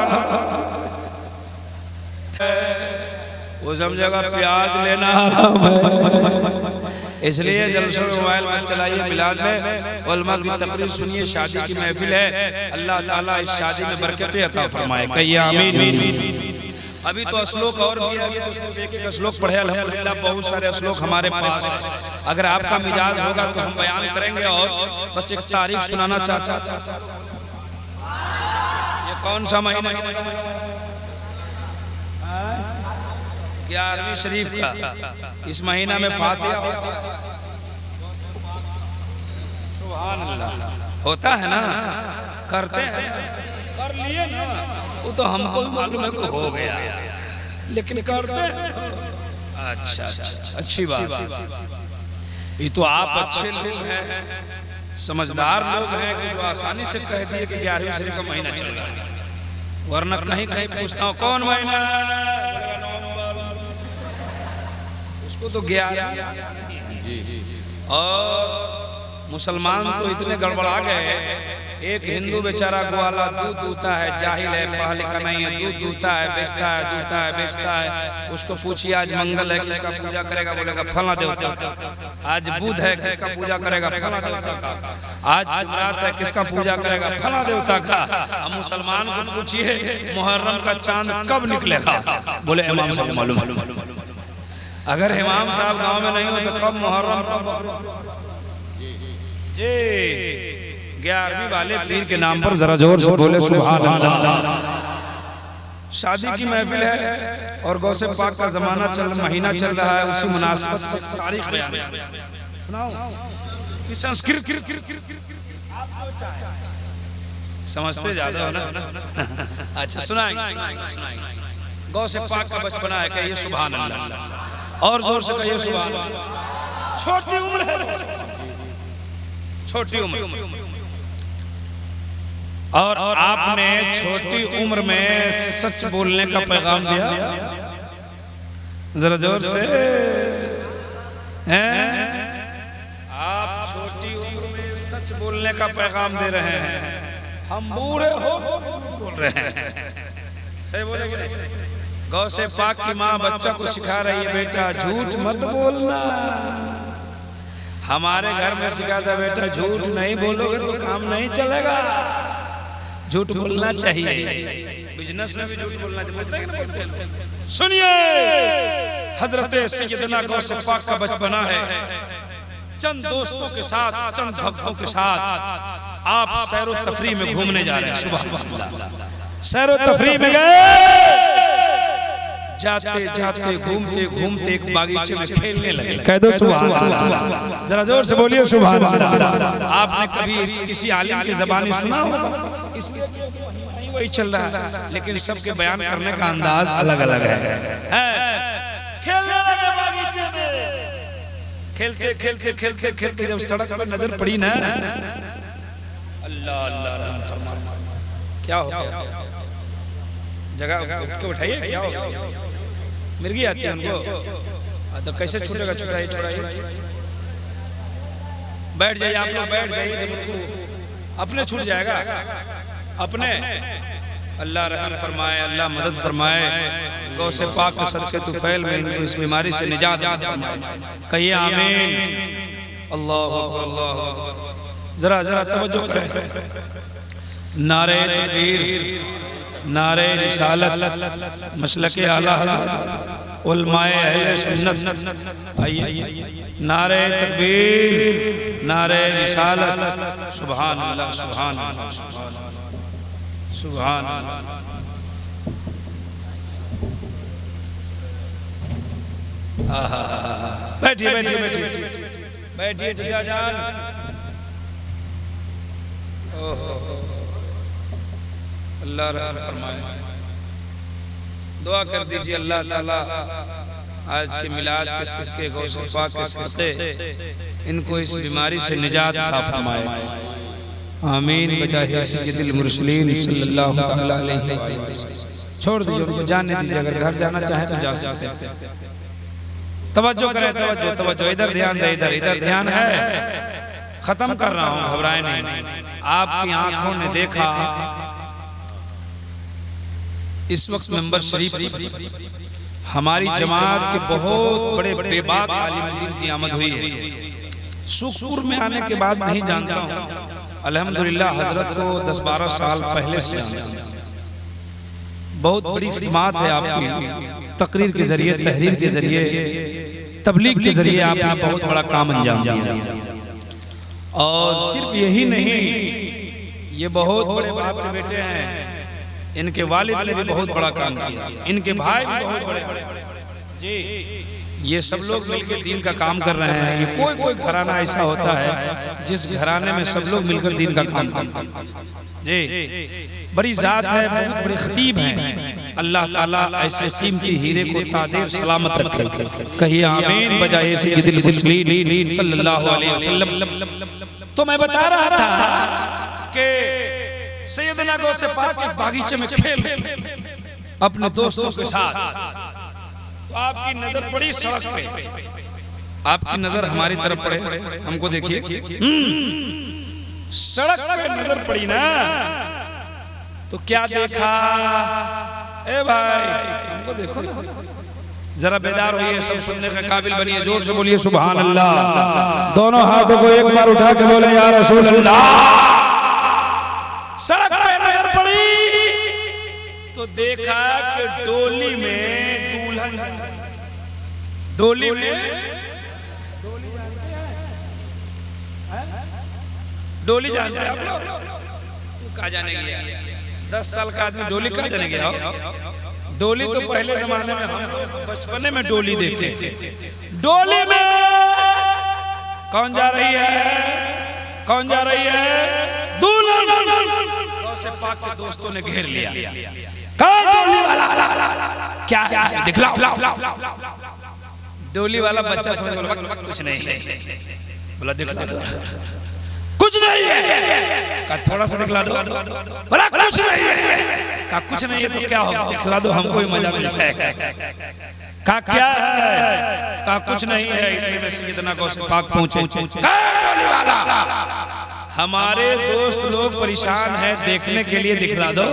वो समझेगा प्याज लेना हराम है। इसलिए जलसों में मोबाइल मत चलाइए। मिलाद में उलमा की तकरीर सुनिए, शादी की महफिल है। अल्लाह ताला इस शादी में बरकतें अता फरमाए। कहिए आमीन। अभी तो श्लोक और भी है, अभी तो सिर्फ एक श्लोक पढ़े अल्हम्दुलिल्लाह। बहुत सारे श्लोक हमारे पास है। अगर आपका मिजाज होगा तो हम बयान करेंगे। और बस एक तारीख सुनाना चाहता हूं। ये कौन सा महीना? 11वीं शरीफ का। इस महीना में फातिहा सुभान अल्लाह होता है ना, करते हैं, कर लिए ना, वो तो हमको भी मालूम है कि हो गया, लेकिन करते हैं। अच्छा अच्छा, अच्छी बात है। ये तो आप अच्छे लोग हैं, समझदार लोग हैं कि जो आसानी से कह दिए कि 11वीं शरीफ का महीना चल रहा है। वरना कहीं कहीं पूछता हूँ कौन महीना, उसको तो 11। और मुसलमान तो इतने गड़बड़ा गए। एक हिंदू बेचारा ग्वाला दूध दूता है, जाहिल है, पढ़ा लिखा नहीं है, दूध दूता है, बेचता है, दूता है, बेचता है। उसको पूछिए आज मंगल है, किसका पूजा करेगा? बोलेगा फला देवता का। आज बुध है, किसका पूजा करेगा? फला देवता का। आज जुमरात है, किसका पूजा करेगा? फला देवता का। हम मुसलमान को पूछिए मुहर्रम का चांद कब निकलेगा? बोले इमाम साहब मालूम। अगर इमाम साहब गांव में नहीं हो तो कब मुहर्रम जी? 11वीं वाले पीर के नाम पर जरा जोर से बोले सुभान अल्लाह। शादी की महफिल है और गौसे पाक का जमाना महीना चल रहा है। उसी मुनासिबत से तारीख बयान सुनाओ कि संस्कृत समझते ज्यादा हो ना। अच्छा सुनाएंगे। गौसे पाक का बचपना है, कहिए सुभान अल्लाह और जोर से कहिए सुभान अल्लाह। छोटी उम्र है, छोटी उम्र। और आपने छोटी उम्र में सच बोलने का पैगाम दिया। जरा जोर से हैं? आप छोटी उम्र में सच बोलने का पैगाम दे रहे हैं, हम बूढ़े हो बोल रहे हैं। सही बोले? गौ से पाक की माँ बच्चा को सिखा रही है, बेटा झूठ मत बोलना। हमारे घर में सिखाता बेटा झूठ नहीं बोलोगे तो काम नहीं चलेगा, झूठ बोलना चाहिए। बिजनेस में भी झूठ बोलना चाहिए। सुनिए, हजरत सैयदना गौसे पाक का बचपना है। चंद दोस्तों के साथ, चंद भक्तों के साथ आप सैरो तफरी में घूमने जा रहे हैं। सुबह अल्लाह, सैरो तफरी में गए, जाते जाते घूमते घूमते एक बागीचे में खेलने लगे। कह दो सुभान अल्लाह, जरा जोर से बोलिए सुभान अल्लाह। आपने कभी किसी आलिम की ज़बानी सुना होगा? वही चल रहा है, लेकिन सबके बयान करने का अंदाज अलग अलग है। खेलने लगे बागीचे में, खेलते खेलते खेलते खेलते जब सड़क पर नजर पड़ी ना, अल्लाह अल्लाह रहम फरमा, क्या हो गया? जगह उठ के उठाइए, क्या हो गया? मिर्गी आती है उनको, तो कैसे छूटेगा? छुड़ाइए छुड़ाइए, बैठ जाइए आप लोग, बैठ जाइए, जब उनको अपने छूट जाएगा अपने। अल्लाह रहम फरमाए, अल्लाह मदद फरमाए। गौ से पाक के सदके तुफैल में इनको इस बीमारी से निजात फरमाए। कहिए आमीन। अल्लाह अकबर, अल्लाह अकबर। जरा जरा तवज्जो करें। नारे तकबीर, नारे रिसालत, मसलके आला हज़रत, उलमाए अहले सुन्नत। आइए, नारे तकबीर, नारे रिसालत। सुभान अल्लाह, सुभान अल्लाह, सुभान अल्लाह, सुभान अल्लाह। बैठिए बैठिए बैठिए बैठिए चाचा जान। अल्लाह रहम फरमाए। दुआ कर दीजिए अल्लाह ताला आज के मिलाद के सदके, गौसे पाक के सदके इनको इस बीमारी से निजात अता फरमाए। आमीन। बजाए सय्यदुल मुरसलीन सल्लल्लाहु तआला अलैहि वसल्लम। छोड़ दीजिए उनको, जाने दीजिए, अगर घर जाना चाहे तो जा सकते हैं। तवज्जो करें, तवज्जो तवज्जो, इधर ध्यान दे, इधर इधर ध्यान है। खत्म कर रहा हूँ, घबराए नहीं। आपकी आंखों ने देखा इस वक्त मेंबर शरीफ हमारी जमात के बहुत बड़े बेबाक आलिम की आमद हुई है। सुखपुर में आने के बाद नहीं जानता हूँ, अल्हम्दुलिल्लाह हजरत को 10-12 साल पहले से बहुत बड़ी खिदमत है आपकी। तकरीर के जरिए, तहरीर के जरिए, तबलीग के जरिए आपने बहुत बड़ा काम अंजाम दिया। और सिर्फ यही नहीं, ये बहुत बड़े बाप के बेटे हैं, इनके वालिद ने भी बहुत बड़ा काम किया, इनके भाई भी बहुत बड़े जी। ये सब लोग मिलकर दीन का काम कर रहे हैं। ये कोई कोई घराना ऐसा होता है जिस घराने में सब लोग मिलकर दीन का काम करते हैं जी। बड़ी जात है, बहुत बड़े खतीब हैं। अल्लाह ताला ऐसे कीमती हीरे को तादेर सलामत रखे। कहिए आमीन। बजाए सय्यदुल मुरसलीन सल्लल्लाहु अलैहि वसल्लम। तो मैं बता रहा था कि सैयदना गौसे पाक एक बागीचे में खेल अपने दोस्तों के साथ, तो आपकी नजर पड़ी सड़क पे। आपकी नजर हमारी तरफ पड़े, हमको देखिए। सड़क पे नजर पड़ी ना, तो क्या देखा? ए भाई हमको देखो ना, जरा बेदार होइए, सब सुनने के काबिल बनिए। जोर से बोलिए सुभान अल्लाह। दोनों हाथों को एक बार उठा के बोले या रसूल अल्लाह। सड़क पे नजर पड़ी तो देखा कि डोली में दुल्हन, डोली में डोली जानते हैं आप लोग? कहाँ जाने गया? 10 साल का आदमी डोली कहाँ जाने गया? डोली तो पहले जमाने में हम बचपने में डोली देखे। डोली में कौन जा रही है? कौन जा रही है? दुल्हन। गौसे पाक के दोस्तों ने घेर लिया। कौन डोली वाला? क्या है? दिखलाओ। डोली वाला बच्चा समझ कुछ नहीं है, बोला दिखला दो। कुछ नहीं है। कहा थोड़ा सा दिखला दो, बोला कुछ नहीं है। कहा कुछ नहीं है तो क्या होगा, दिखला दो हमको भी मजा मिल जाएगा। कहा क्या है, कहा कुछ नहीं है। इतने में से इतना गौसे पाक पहुंचे, डोली वाला हमारे दोस्त लोग परेशान हैं, देखने के लिए दिखला दो।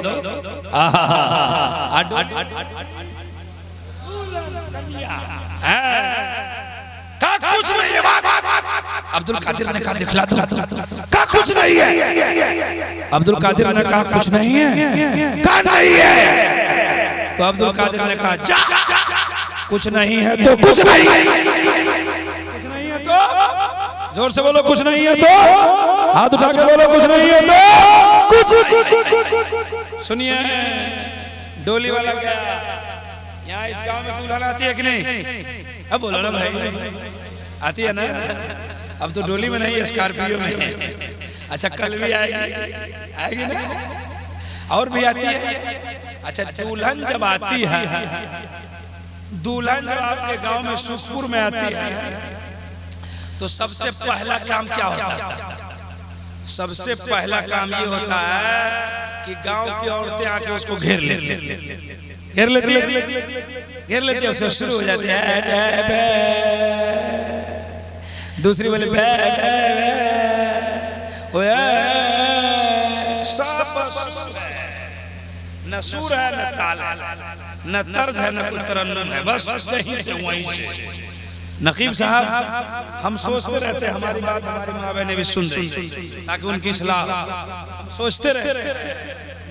कुछ नहीं है। अब्दुल कादिर ने कहा दिखला दो, कहा कुछ नहीं है। अब्दुल कादिर ने कहा कुछ नहीं है, कहा नहीं है। तो अब्दुल कादिर ने कहा जा, कुछ नहीं है तो कुछ नहीं है, कुछ नहीं है तो जोर से बोलो कुछ नहीं है तो, हाथ उठा के बोलो कुछ नहीं है तो कुछ। सुनिए डोली वाला क्या, यहाँ इस गांव में दुल्हन आती है कि नहीं? अब बोलो ना भाई, आती है ना? अब तो डोली में नहीं, स्कॉर्पियो में। अच्छा कल भी आएगी ना? और भी आती है। अच्छा दुल्हन जब आती है, दुल्हन जब आपके गांव में सुखपुर में आती है तो सबसे पहला काम क्या होता है? सबसे पहला काम ये होता है कि गांव की औरतें आके उसको घेर लेती है, उसको शुरू हो जाती है दूसरी वाली न सुर है न ताल है न तर्ज है न कोई तरन्नुम है, बस यहीं से वहीं से। नकीब साहब हम सोचते रहते, हमारी बात हमारी माँ बहनें भी सुन रही ताकि उनकी सलाह, हम सोचते रहते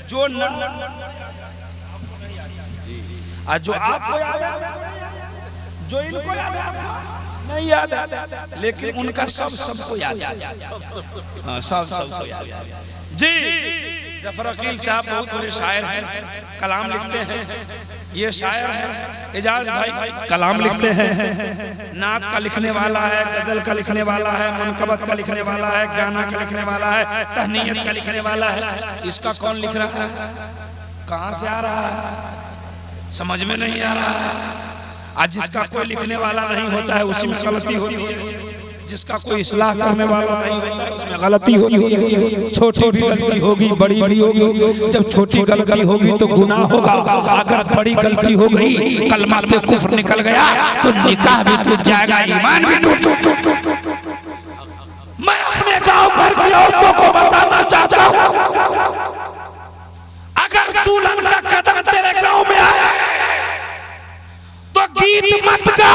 जो जो आपको याद है, जो इनको याद है नहीं याद है, लेकिन उनका सबको याद है। सबको याद है जी। जफर अकील साहब बहुत बड़े शायर हैं, कलाम लिखते हैं। ये शायर है एजाज भाई, कलाम लिखते हैं। नात का लिखने वाला है, गजल का लिखने वाला है, मुनकबत का लिखने वाला है, गाना का लिखने वाला है, तहनीयत का लिखने वाला है। इसका कौन लिख रहा है, कहाँ से आ रहा है, समझ में नहीं आ रहा है। आज जिसका कोई लिखने वाला नहीं होता है उसी में गलती होती है, जिसका कोई इस्लाह करने वाला नहीं होता है उसमें गलती होती है। छोटी भी गलती होगी, बड़ी भी होगी। जब छोटी गलती होगी तो गुनाह होगा, अगर बड़ी गलती हो गई, कलमाते कुफ्र निकल गया तो निकाह भी टूट जाएगा, ईमान भी टूट। मैं अपने गांव घर की औरतों को बताना चाहता हूँ, अगर दुल्हन का कदम तेरे गांव में आया तो गीत मत गा।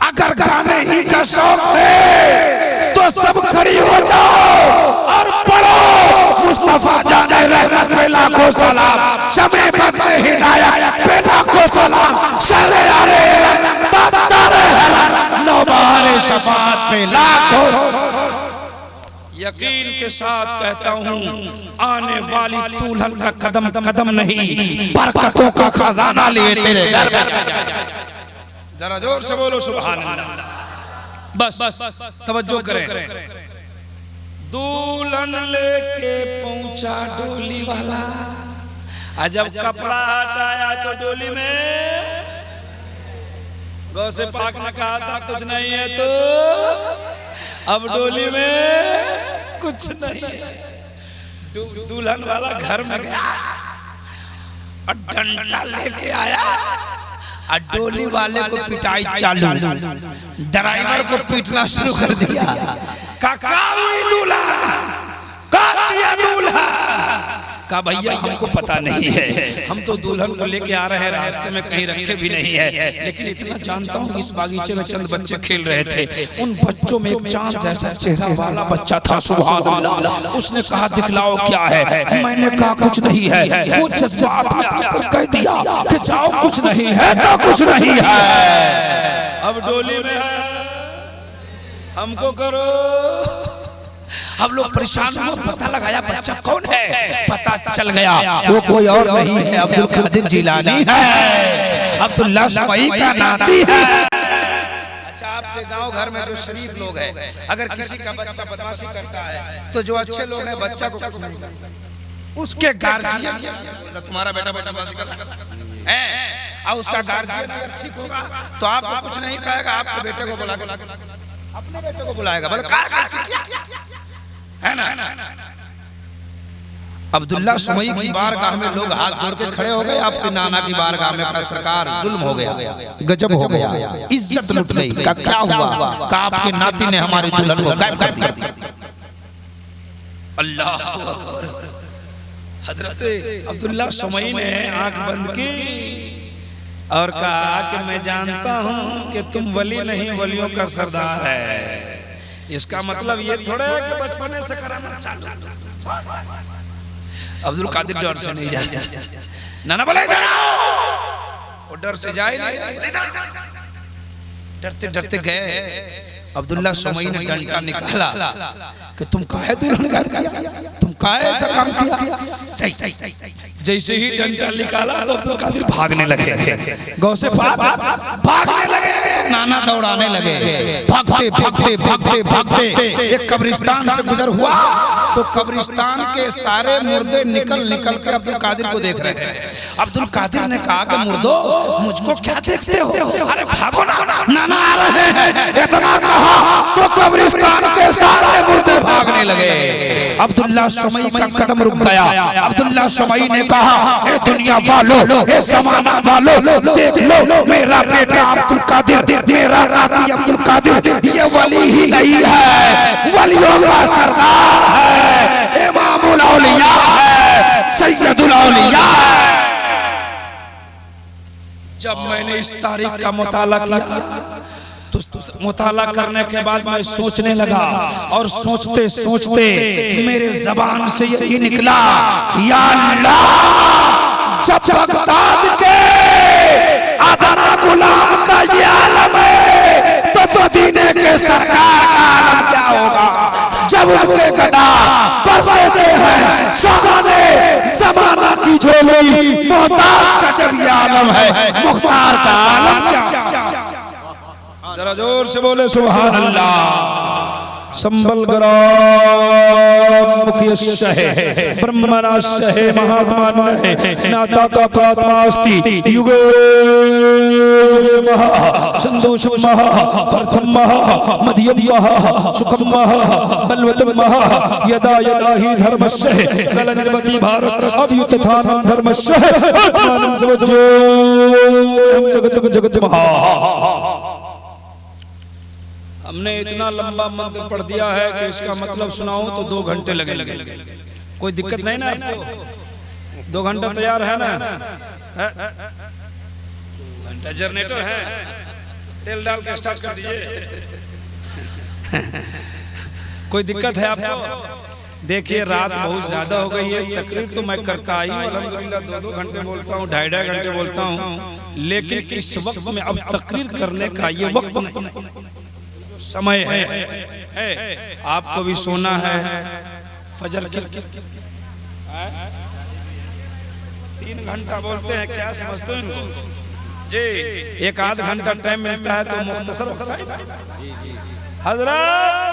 अगर गाने ही का शौक है तो सब खड़ी हो जाओ और पढ़ो मुस्तफा जाने रहमत पे लाखों सलाम, शमे बस में हिदायत पे लाखों सलाम, शरे आरे तारे हरम नौबारे शफात पे लाखों सलाम। यकीन के साथ कहता हूँ आने वाली दुल्हन का कदम कदम नहीं, बरकतों का खजाना लिए तेरे घर में। जरा जोर से बोलो सुभान अल्लाह। बस तवज्जो करें। दुल्हन लेके पहुंचा डोली वाला, जब कपड़ा हटाया तो डोली में गौ से पाक ने कहा था कुछ नहीं है, तो अब डोली में कुछ नहीं है। दुल्हन वाला घर में गया और डंडा लेके आया और डोली वाले को पिटाई चालू, ड्राइवर को पीटना शुरू कर दिया। काका दूल्हा, दूल्हा का भैया हमको पता नहीं है, हम तो दुल्हन को लेके आ रहे हैं, रास्ते में कहीं रखे भी नहीं है, लेकिन इतना जानता हूँ इस बागीचे में चंद बच्चे खेल रहे थे, उन बच्चों में एक चांद जैसा चेहरा वाला बच्चा था, सुभान अल्लाह। उसने कहा दिखलाओ क्या है, मैंने कहा कुछ नहीं है। वो जज्बात में आकर कह दिया कि जाओ कुछ नहीं है तो कुछ नहीं है। अब डोली में है, हमको करो। हम लोग परेशान हुए, पता लगाया बच्चा कौन है, पता चल गया वो कोई और नहीं है, अब्दुल कादिर जिलानी है, अब्दुल्ला शुमई का नाती है। अच्छा आपके गांव घर में जो शरीफ लोग हैं, अगर किसी का बच्चा बदमाशी करता है तो जो अच्छे लोग हैं बच्चा को उसके गार्जियन, तुम्हारा बेटा बदमाशी करता है और उसका गार्जियन अगर ठीक होगा तो आपको कुछ नहीं कहेगा, आपके बेटे को बुला, अपने बेटे को बुलाएगा, बोले है ना। अब्दुल्ला सुमई की बारगाह में लोग हाथ जोड़ के खड़े हो गए, आपके नाना की बारगाह में कहा सरकार जुल्म हो गया, गजब हो गया, इज्जत लुट गई। का क्या हुआ? का आपके नाती ने हमारी दुल्हन को गायब कर दिया। अल्लाह अकबर। हजरत अब्दुल्ला सुमई ने आंख बंद की और कहा कि मैं जानता हूं कि तुम वली नहीं, वलियों का सरदार है। इसका मतलब ये थोड़ा है कि बचपन से कराना चाहता। अब्दुल कादिर डर से नहीं जाए, नाना बोला इधर आओ, वो डर से जाए नहीं, डरते डरते गए। अब्दुल्ला सुमई ने डंडा निकाला कि तुम काहे दुल्हन गायब किया, तुम काहे ऐसा काम किया। जैसे ही डंडा निकाला तो अब्दुल कादिर भागने लगे, गौ से भागने लगे तो नाना दौड़ाने लगे। भागते भागते भागते भागते एक कब्रिस्तान से गुजर हुआ तो कब्रिस्तान के सारे मुर्दे निकल निकल के अब्दुल कादिर को देख रहे थे। अब्दुल कादिर ने कहा कि मुर्दो मुझको क्या देखते हो, अरे भागो ना, नाना आ रहे हैं। इतना कहा तो कब्रिस्तान के सारे मुर्दे भागने लगे। अब्दुल्ला सुमई का कदम रुक गया। अब्दुल्ला सुमई ने कहा ए दुनिया वालों, ए ज़माना वालों, देख लो मेरा बेटा अब्दुल कादिर, मेरा नाती अब्दुल कादिर, ये वली ही नहीं है, वलियों का सरदार है, इमामुल औलिया है, सैयदुल औलिया है। जब मैंने इस तारीख का मुताला किया तो मुताला करने के बाद मैं सोचने लगा और सोचते सोचते मेरे जबान से यही निकला, या अल्लाह, जब बगदाद के अदना गुलाम का ये आलम है तो मदीने के सरकार का आलम क्या होगा। जब उनके गदा परदे हैं शाने ज़माना की झोली, मोहताज का जब ये आलम है, मुख्तार का आलम क्या। जरा जोर से बोले सुभान अल्लाह। संबल ग्राम मुखिय शहे ब्रह्मणा शहे महात्मा नहे नाता का कात्मास्ति युगे महा संतोष महा प्रथम महा मध्यम महा सुखम महा बलवतम महा यदा यदा ही धर्मस्य कल निर्वति भारत अभ्युत्थानम धर्मस्य आत्मानं समझो जगत जगत महा। हमने इतना लंबा मंत्र पढ़ दिया है कि इसका मतलब सुनाऊं तो 2 घंटे लगेंगे। कोई दिक्कत नहीं ना आपको? 2 घंटा तैयार है ना? घंटा जनरेटर है, तेल डाल के स्टार्ट कर दीजिए। कोई दिक्कत है आपको? देखिए रात बहुत ज्यादा हो गई है, तकरीर तो मैं करता ही अल्हम्दुलिल्लाह 2-2 घंटे बोलता हूँ, 2.5 घंटे बोलता हूँ, लेकिन इस वक्त में अब तकरीर करने का ये वक्त नहीं, समय है। आपको भी सोना है। फजर के 3 घंटा बोलते हैं, क्या समझते हैं इनको जी? 1-8 घंटा टाइम मिलता है तो मुख्तसर हजरत,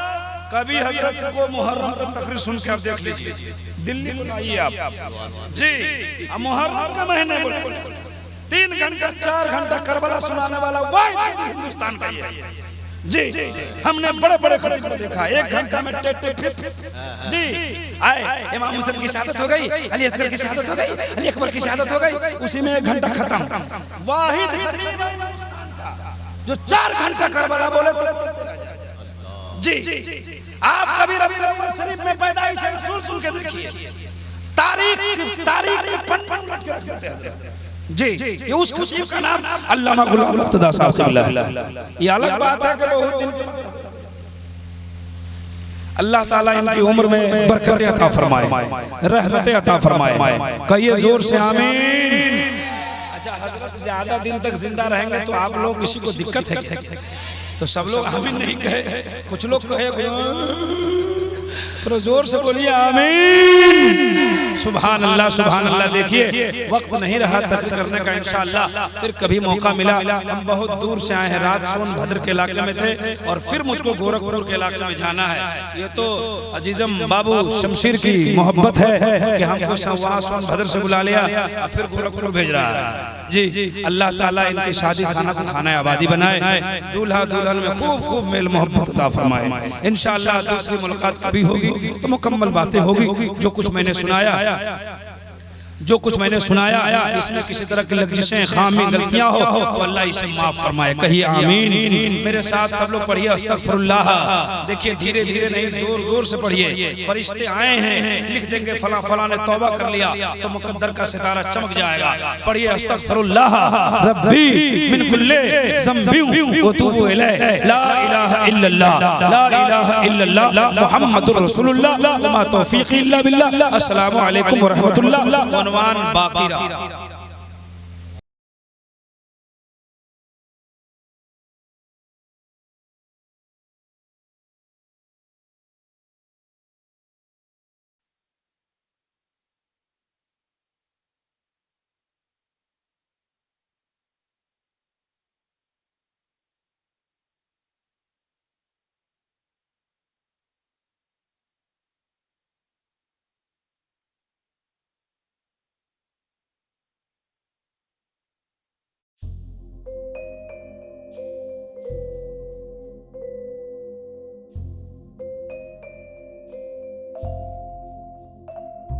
कभी हजरत को मुहर्रम पर तकरीर सुन के आप देख लीजिए, दिल्ली बुलाइए आप जी, मुहर्रम के महीने बोले 3 घंटा 4 घंटा करबला सुनाने वाला वाहिद हिंदुस्तान का है जी। हमने बड़े बड़े खलीफा देखा, 1 घंटा में जी आए, इमाम हुसैन की शहादत हो गई, अली असगर की शहादत हो गई, अली अकबर की शहादत हो गई, उसी में 1 घंटा खत्म। वाहिद जो 4 घंटा करबला बोले जी। आप कभी रबीउल शरीफ में पैदाइश रसूल सुन के देखिए, तारीख पन के रख देते हैं जी। ये उस खुशी का नाम अल्लामा गुलाम मुर्तजा साहब से मिला है। ये अलग बात है कि बहुत दिन अल्लाह ताला इनकी उम्र में बरकत अता फरमाए, रहमतें अता फरमाए। कहिए जोर से आमीन। अच्छा हजरत ज्यादा दिन तक जिंदा रहेंगे तो आप लोग किसी को दिक्कत है क्या? तो सब लोग आमीन नहीं कहे, कुछ लोग कहे, थोड़ा जोर से बोलिए आमीन। सुभान अल्लाह सुभान अल्लाह। देखिए वक्त नहीं रहा तकरीर करने का, इंशाअल्लाह फिर कभी मौका मिला। हम बहुत दूर से आए हैं, रात सोनभद्र के इलाके में थे और फिर मुझको गोरखपुर के इलाके में जाना है। ये तो अजीजम बाबू शमशीर की मोहब्बत है कि हमको वहाँ सोनभद्र से बुला लिया और फिर गोरखपुर भेज रहा है। जी अल्लाह ताला इनके शादी खाना को खाना आबादी बनाए, दूल्हा दुल्हन में खूब खूब मेल मोहब्बत अता फरमाए। इंशाअल्लाह दूसरी मुलाकात कभी होगी तो मुकम्मल बातें होगी। जो कुछ मैंने सुनाया इसमें किसी तरह की लग़ज़िशें, खामी, गलतियां हो तो अल्लाह इसे माफ फरमाए। कहिए आमीन। मेरे साथ सब लोग पढ़िए अस्तगफिरुल्लाह। देखिए धीरे धीरे नहीं, जोर जोर से पढ़िए। फरिश्ते आए हैं, लिख देंगे फला फला ने तौबा कर लिया तो मुकद्दर का सितारा चमक जाएगा। पढ़िए अस्तगफिरुल्लाह रब्बी मिन कुल्ले ज़ंबि व तूबु इलैहि ला इलाहा इल्लल्लाह ला इलाहा इल्लल्लाह मुहम्मदुर रसूलुल्लाह व मा तौफीक़ी इल्ला बिल्लाह। अस्सलामु अलैकुम व रहमतुल्लाह। बाकी रहा।